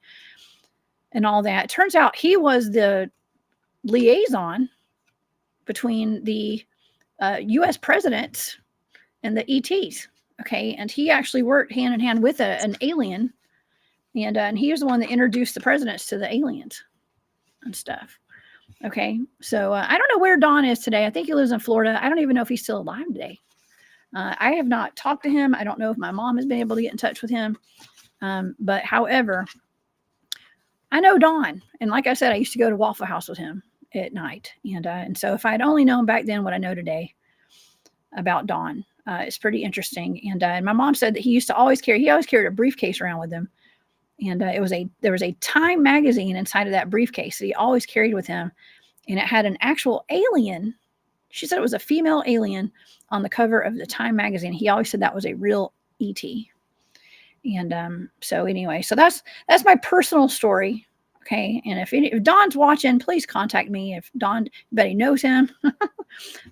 and all that. It turns out he was the liaison between the U.S. presidents and the ETs. Okay. And he actually worked hand in hand with an alien. And he was the one that introduced the presidents to the aliens and stuff. Okay. So I don't know where Don is today. I think he lives in Florida. I don't even know if he's still alive today. I have not talked to him. I don't know if my mom has been able to get in touch with him. But however, I know Don. And like I said, I used to go to Waffle House with him at night. And so if I had only known back then what I know today about Don, it's pretty interesting. And my mom said that he always carried a briefcase around with him. And there was a Time magazine inside of that briefcase that he always carried with him. And it had an actual alien. She said it was a female alien on the cover of the Time magazine. He always said that was a real ET. And so anyway, so that's my personal story. Okay. And if Don's watching, please contact me. If anybody knows him,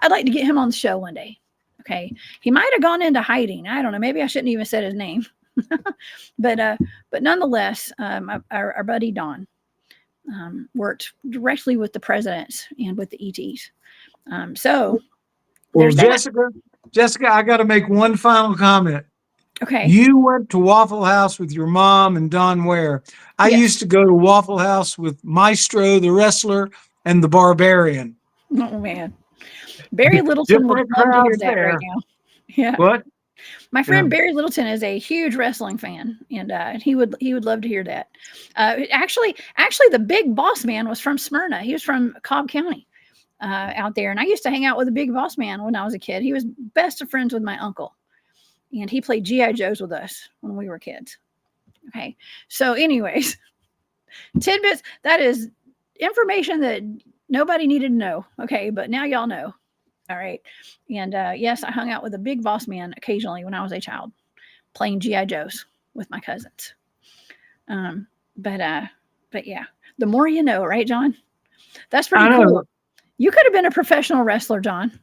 I'd like to get him on the show one day. Okay. He might have gone into hiding. I don't know. Maybe I shouldn't even said his name. but nonetheless, our buddy Don worked directly with the presidents and with the ETs. So well, Jessica, I got to make one final comment. Okay. You went to Waffle House with your mom and Don Ware. I used to go to Waffle House with Maestro, the wrestler, and the Barbarian. Oh man, Barry Littleton would love to hear that right now. Yeah. What? My friend Barry Littleton is a huge wrestling fan, and he would love to hear that. Actually, the big boss man was from Smyrna. He was from Cobb County out there, and I used to hang out with the big boss man when I was a kid. He was best of friends with my uncle, and he played G.I. Joes with us when we were kids. Okay, so anyways, tidbits. That is information that nobody needed to know. Okay, but now y'all know. All right. And yes, I hung out with a big boss man occasionally when I was a child, playing G.I. Joes with my cousins. But yeah, the more you know, right, John? That's pretty cool. You could have been a professional wrestler, John.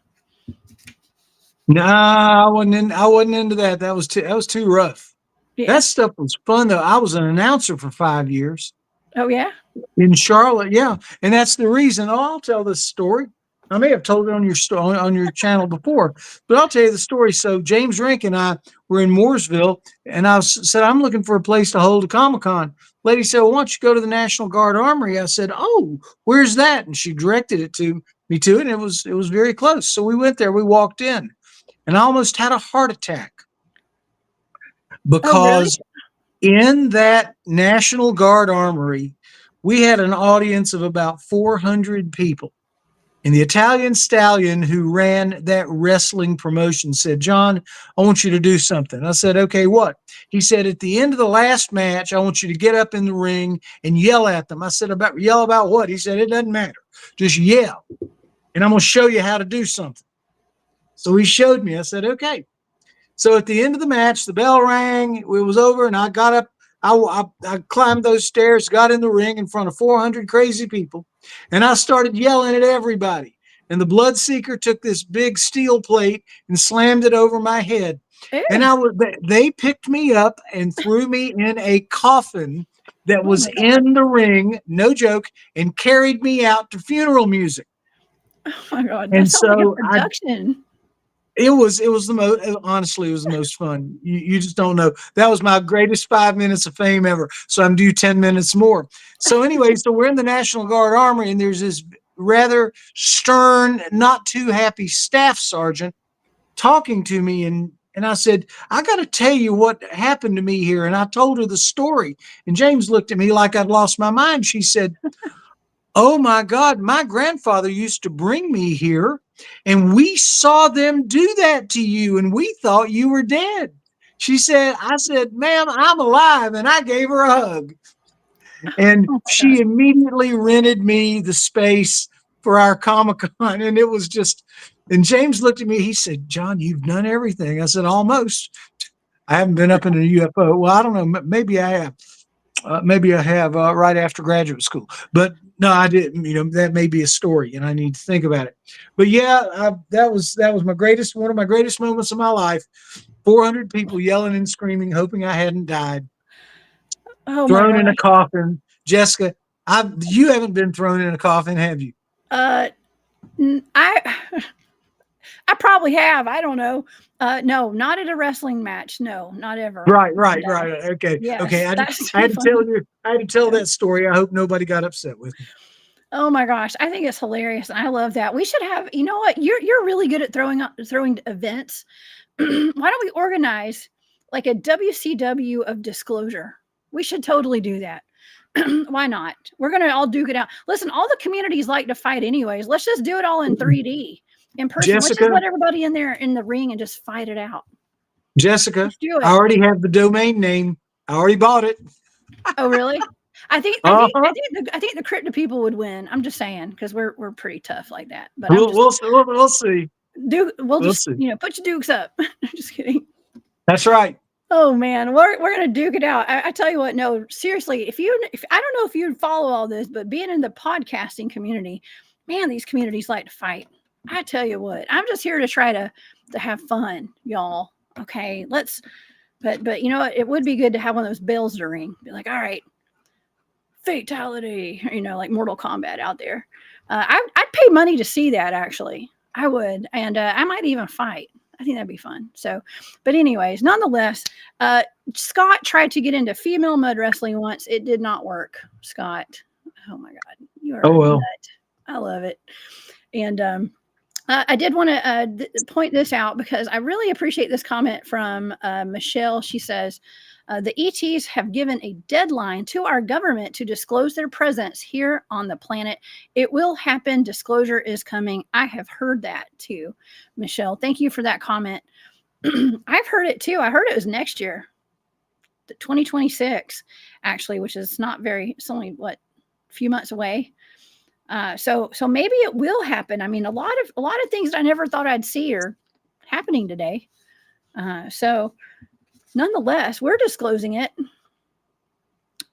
No, I wasn't into that. That was too rough. Yeah. That stuff was fun though. I was an announcer for 5 years. Oh yeah. In Charlotte, yeah. And that's the reason. I'll tell this story. I may have told it on your channel before, but I'll tell you the story. So James Rink and I were in Mooresville, and I said, I'm looking for a place to hold a Comicon. Lady said, well, why don't you go to the National Guard Armory? I said, oh, where's that? And she directed it to me to it, and it was very close. So we went there. We walked in, and I almost had a heart attack because in that National Guard Armory, we had an audience of about 400 people. And the Italian stallion who ran that wrestling promotion said, John, I want you to do something. I said, okay, what? He said, at the end of the last match, I want you to get up in the ring and yell at them. I said, yell about what? He said, it doesn't matter. Just yell. And I'm going to show you how to do something. So he showed me. I said, okay. So at the end of the match, the bell rang. It was over, and I got up. I climbed those stairs, got in the ring in front of 400 crazy people, and I started yelling at everybody. and the blood seeker took this big steel plate and slammed it over my head. Ew. And they picked me up and threw me in a coffin that Oh was my God. in the ring, no joke, and carried me out to funeral music. Oh my God. That And sounds like a so production. it was the most, honestly, it was the most fun. You just don't know. That was my greatest 5 minutes of fame ever. So I'm due 10 minutes more. So anyway, so we're in the National Guard Armory, and there's this rather stern, not too happy staff sergeant talking to me. And I said, I got to tell you what happened to me here. And I told her the story. And James looked at me like I'd lost my mind. She said, oh my God, my grandfather used to bring me here, and we saw them do that to you, and we thought you were dead. I said, ma'am, I'm alive. And I gave her a hug. And Oh my she God. immediately rented me the space for our Comic-Con. And it was just, and James looked at me, he said, John, you've done everything. I said, almost. I haven't been up in a UFO. Well, I don't know. Maybe I have. Right after graduate school, but no, I didn't. That may be a story, and I need to think about it. But yeah, that was one of my greatest moments of my life. 400 people yelling and screaming, hoping I hadn't died, Oh my thrown in a gosh. coffin. Jessica, you haven't been thrown in a coffin, have you? I probably have. I don't know. No, not at a wrestling match. No, not ever. Right. And, Okay. yes, that's I too had to tell funny. you. I had to tell that story. I hope nobody got upset with me. Oh my gosh, I think it's hilarious, and I love that. We should have. You know what? You're really good at throwing events. Why don't we organize like a WCW of disclosure? We should totally do that. Why not? We're gonna all duke it out. Listen, all the communities like to fight anyways. Let's just do it all in 3D, in person. Let's just Jessica, let everybody in there in the ring and just fight it out. Jessica, Let's do I it. already have the domain name. I already bought it. Oh, really? I think Uh-huh. I think the Cryptid people would win. I'm just saying because we're pretty tough like that. But I'm just We'll see. we'll We'll just see. put your dukes up. Just kidding. That's right. Oh man, we're gonna duke it out. I tell you what, no, seriously, if I don't know if you follow all this, but being in the podcasting community, man, these communities like to fight. I tell you what, I'm just here to try to have fun, y'all. Okay, but you know what? It would be good to have one of those bells to ring. Be like, all right, fatality, like Mortal Kombat out there. I'd pay money to see that, actually. I would. And I might even fight. I think that'd be fun. So, but anyways, nonetheless, Scott tried to get into female mud wrestling once. It did not work. Scott. Oh my God. You are a nut. I love it. And I did want to point this out because I really appreciate this comment from Michelle. She says, the ETs have given a deadline to our government to disclose their presence here on the planet. It will happen. Disclosure is coming. I have heard that too, Michelle. Thank you for that comment. I've heard it too. I heard it was next year, 2026, actually, which is not it's only a few months away. So maybe it will happen. I mean, a lot of things that I never thought I'd see are happening today. So nonetheless, we're disclosing it,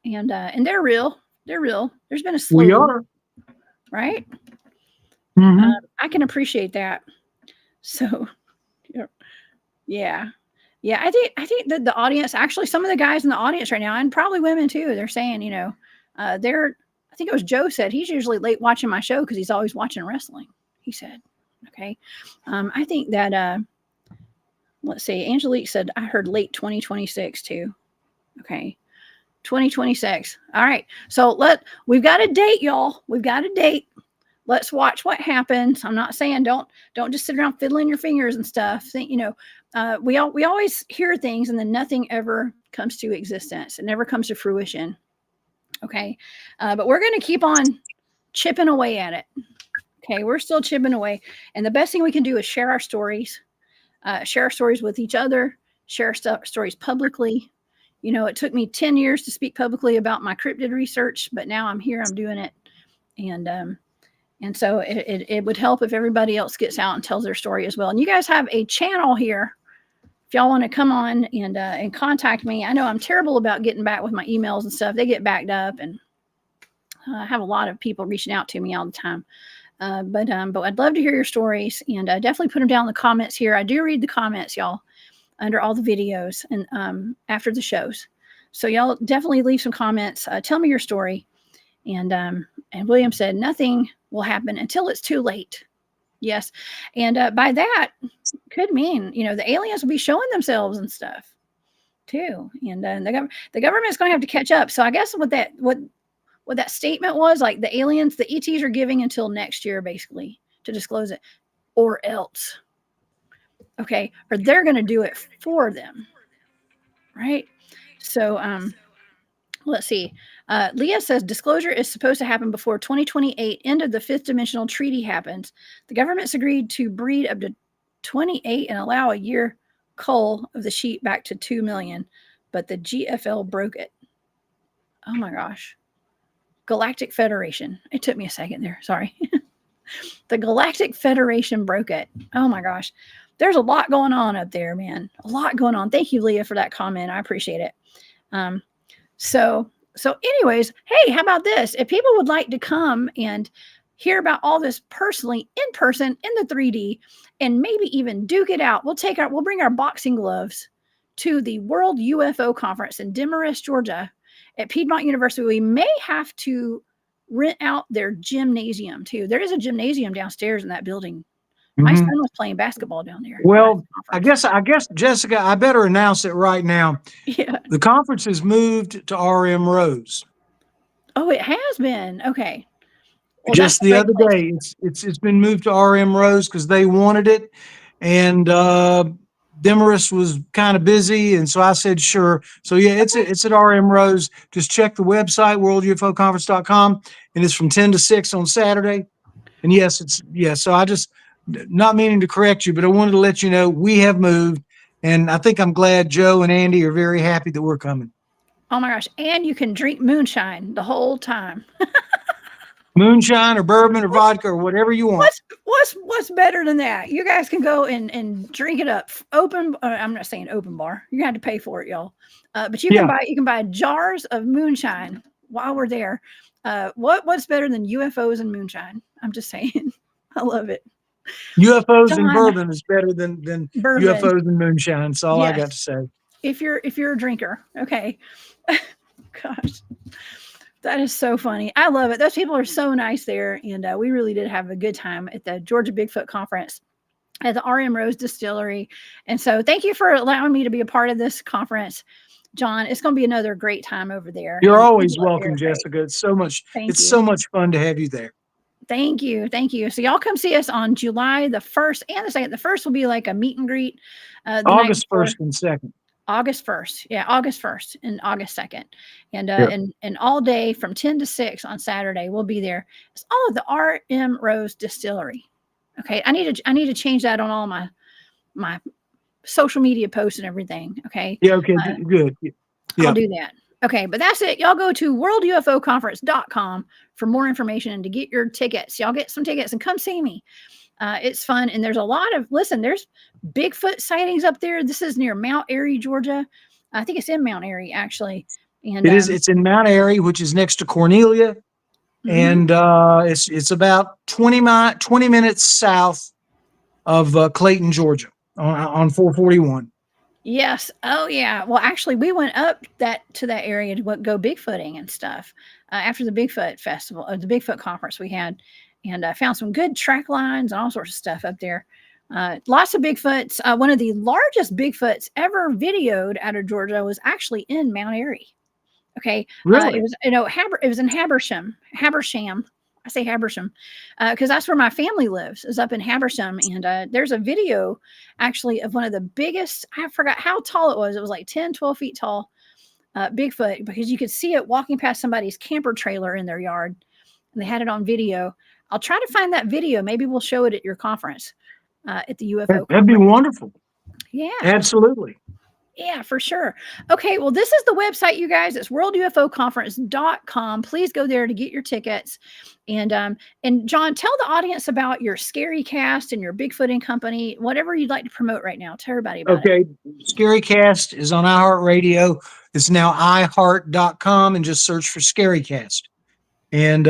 and they're real. They're real. There's been a slew. We are. Right. Mm-hmm. I can appreciate that. So, yeah. I think that the audience, actually, some of the guys in the audience right now, and probably women too, they're saying, I think it was Joe said he's usually late watching my show because he's always watching wrestling. He said, okay. I think that, let's see, Angelique said, I heard late 2026 too. Okay. 2026. All right. So we've got a date, y'all. We've got a date. Let's watch what happens. I'm not saying don't just sit around fiddling your fingers and stuff. Think, we always hear things and then nothing ever comes to existence. It never comes to fruition. Okay. But we're going to keep on chipping away at it. Okay. We're still chipping away. And the best thing we can do is share our stories with each other, share stories publicly. It took me 10 years to speak publicly about my cryptid research, but now I'm here, I'm doing it. And so it would help if everybody else gets out and tells their story as well. And you guys have a channel here. If y'all want to come on and contact me. I know I'm terrible about getting back with my emails and stuff. They get backed up, and I have a lot of people reaching out to me all the time. But I'd love to hear your stories, and definitely put them down in the comments here. I do read the comments, y'all, under all the videos and after the shows. So y'all definitely leave some comments. Tell me your story. And William said nothing will happen until it's too late. Yes, and by that could mean the aliens will be showing themselves and stuff too, and the government's going to have to catch up. So I guess what that statement was, like the aliens, the ETs are giving until next year basically to disclose it, or else, okay, or they're going to do it for them, right? So let's see. Leah says disclosure is supposed to happen before 2028. End of the fifth dimensional treaty happens. The government's agreed to breed up to 28 and allow a year cull of the sheep back to 2 million, but the GFL broke it. Oh my gosh. Galactic Federation. It took me a second there. Sorry. The Galactic Federation broke it. Oh my gosh. There's a lot going on up there, man. A lot going on. Thank you, Leah, for that comment. I appreciate it. So anyways, hey, how about this? If people would like to come and hear about all this personally, in person, in the 3D, and maybe even duke it out, we'll bring our boxing gloves to the World UFO Conference in Demarest, Georgia at Piedmont University. We may have to rent out their gymnasium too. There is a gymnasium downstairs in that building. My son was playing basketball down there. Well, I guess, Jessica, I better announce it right now. Yeah. The conference has moved to RM Rose. Oh, it has been. Okay. Well, just the other day, it's been moved to RM Rose because they wanted it, and Demarest was kind of busy, and so I said sure. So yeah, it's at RM Rose. Just check the website, worldufoconference.com, and it's from 10 to 6 on Saturday. And yes, so I just, not meaning to correct you, but I wanted to let you know we have moved, and I think I'm glad Joe and Andy are very happy that we're coming. Oh my gosh. And you can drink moonshine the whole time. Moonshine or bourbon or vodka or whatever you want. What's better than that? You guys can go and drink it up. Open. I'm not saying open bar. You have to pay for it, y'all. But you can buy jars of moonshine while we're there. What's better than UFOs and moonshine? I'm just saying. I love it. UFOs and bourbon is better than bourbon. UFOs and moonshine. That's all I got to say. If you're a drinker, okay. Gosh. That is so funny. I love it. Those people are so nice there. And we really did have a good time at the Georgia Bigfoot Conference at the RM Rose Distillery. And so thank you for allowing me to be a part of this conference, John. It's going to be another great time over there. You're always welcome, Jessica. It's so much fun to have you there. Thank you. Thank you. So y'all come see us on July the 1st and the 2nd. The 1st will be like a meet and greet. August 1st and 2nd. August 1st. Yeah, August 1st and August 2nd. And all day from 10 to 6 on Saturday, we'll be there. It's all of the RM Rose Distillery. Okay. I need to change that on all my social media posts and everything. Okay. Yeah, okay, good. Yeah. I'll do that. Okay, but that's it. Y'all go to worldufoconference.com for more information and to get your tickets. Y'all get some tickets and come see me. It's fun. And there's there's Bigfoot sightings up there. This is near Mount Airy, Georgia. I think it's in Mount Airy, actually. And it's in Mount Airy, which is next to Cornelia. And it's about 20 minutes south of Clayton, Georgia on 441. Yes. Oh yeah. Well, actually we went up to that area to go Bigfooting and stuff after the Bigfoot festival, the Bigfoot conference we had. And I found some good track lines and all sorts of stuff up there. Lots of Bigfoots. One of the largest Bigfoots ever videoed out of Georgia was actually in Mount Airy. Okay. Really? It was, it was in Habersham. I say Habersham because that's where my family lives, is up in Habersham. And there's a video actually of one of the biggest, I forgot how tall it was. It was like 10, 12 feet tall, Bigfoot, because you could see it walking past somebody's camper trailer in their yard. And they had it on video. I'll try to find that video. Maybe we'll show it at your conference, at the UFO conference. That'd be wonderful. Yeah. Absolutely. Yeah, for sure. Okay, well, this is the website, you guys. It's worldufoconference.com. Please go there to get your tickets. And John, tell the audience about your ScaryCast and your Bigfoot and Company, whatever you'd like to promote right now. Tell everybody about it. Okay, ScaryCast is on iHeartRadio. It's now iHeart.com, and just search for ScaryCast. And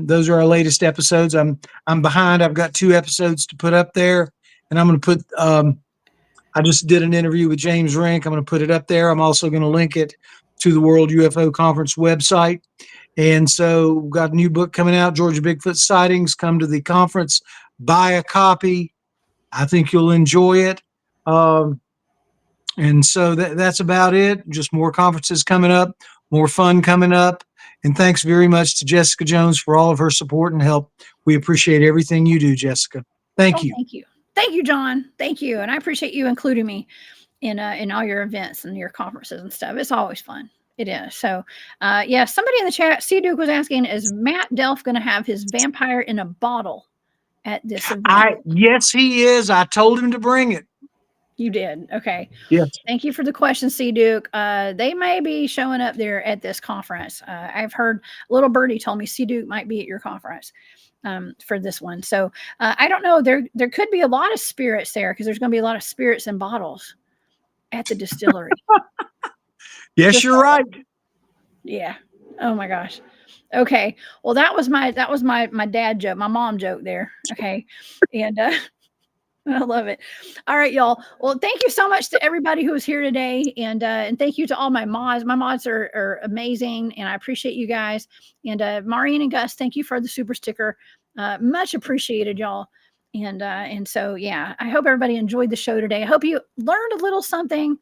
those are our latest episodes. I'm behind. I've got 2 episodes to put up there, and I'm going to put. I just did an interview with James Rink. I'm going to put it up there. I'm also going to link it to the World UFO Conference website. And so we've got a new book coming out, Georgia Bigfoot Sightings. Come to the conference, buy a copy. I think you'll enjoy it. And so that's about it. Just more conferences coming up, more fun coming up. And thanks very much to Jessica Jones for all of her support and help. We appreciate everything you do, Jessica. Thank you. Thank you. Thank you, John. Thank you. And I appreciate you including me in all your events and your conferences and stuff. It's always fun. It is. So, yeah, somebody in the chat, C. Duke was asking, is Matt Delph going to have his vampire in a bottle at this event? Yes, he is. I told him to bring it. You did. Okay. Yes. Thank you for the question, C. Duke. They may be showing up there at this conference. I've heard little birdie told me C. Duke might be at your conference for this one. So I don't know. There could be a lot of spirits there because there's going to be a lot of spirits in bottles at the distillery. Yes, you're right. Yeah. Oh my gosh. Okay. Well, that was my dad joke, my mom joke there. Okay. And I love it. All right, y'all. Well, thank you so much to everybody who was here today. And thank you to all my mods. My mods are amazing. And I appreciate you guys. And Maureen and Gus, thank you for the super sticker. Much appreciated, y'all. And so, yeah, I hope everybody enjoyed the show today. I hope you learned a little something.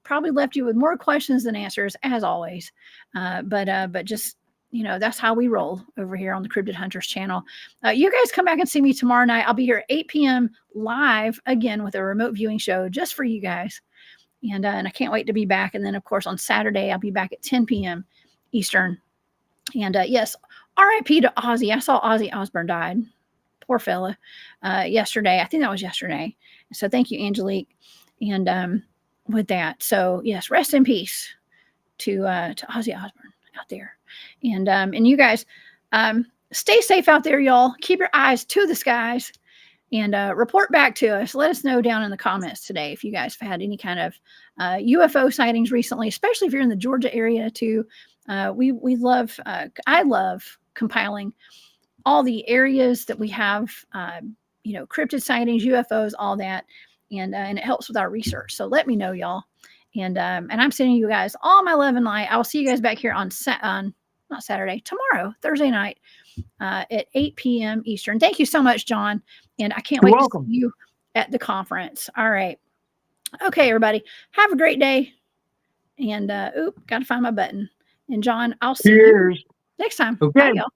Probably left you with more questions than answers, as always. But just, that's how we roll over here on the Cryptid Hunters channel. You guys come back and see me tomorrow night. I'll be here at 8 p.m. live again with a remote viewing show just for you guys. And I can't wait to be back. And then, of course, on Saturday, I'll be back at 10 p.m. Eastern. And yes, RIP to Ozzy. I saw Ozzy Osbourne died. Poor fella. Yesterday. I think that was yesterday. So thank you, Angelique. And with that, so yes, rest in peace to Ozzy Osbourne out there. And you guys, stay safe out there, y'all. Keep your eyes to the skies and report back to us. Let us know down in the comments today if you guys have had any kind of UFO sightings recently, especially if you're in the Georgia area too. We love, I love compiling all the areas that we have, cryptid sightings, UFOs, all that. And it helps with our research. So let me know, y'all. And I'm sending you guys all my love and light. I'll see you guys back here on not Saturday, tomorrow, Thursday night at 8 p.m. Eastern. Thank you so much, John. And I can't wait to see you at the conference. All right. Okay, everybody. Have a great day. And got to find my button. And John, I'll see you next time. Okay. Bye, y'all.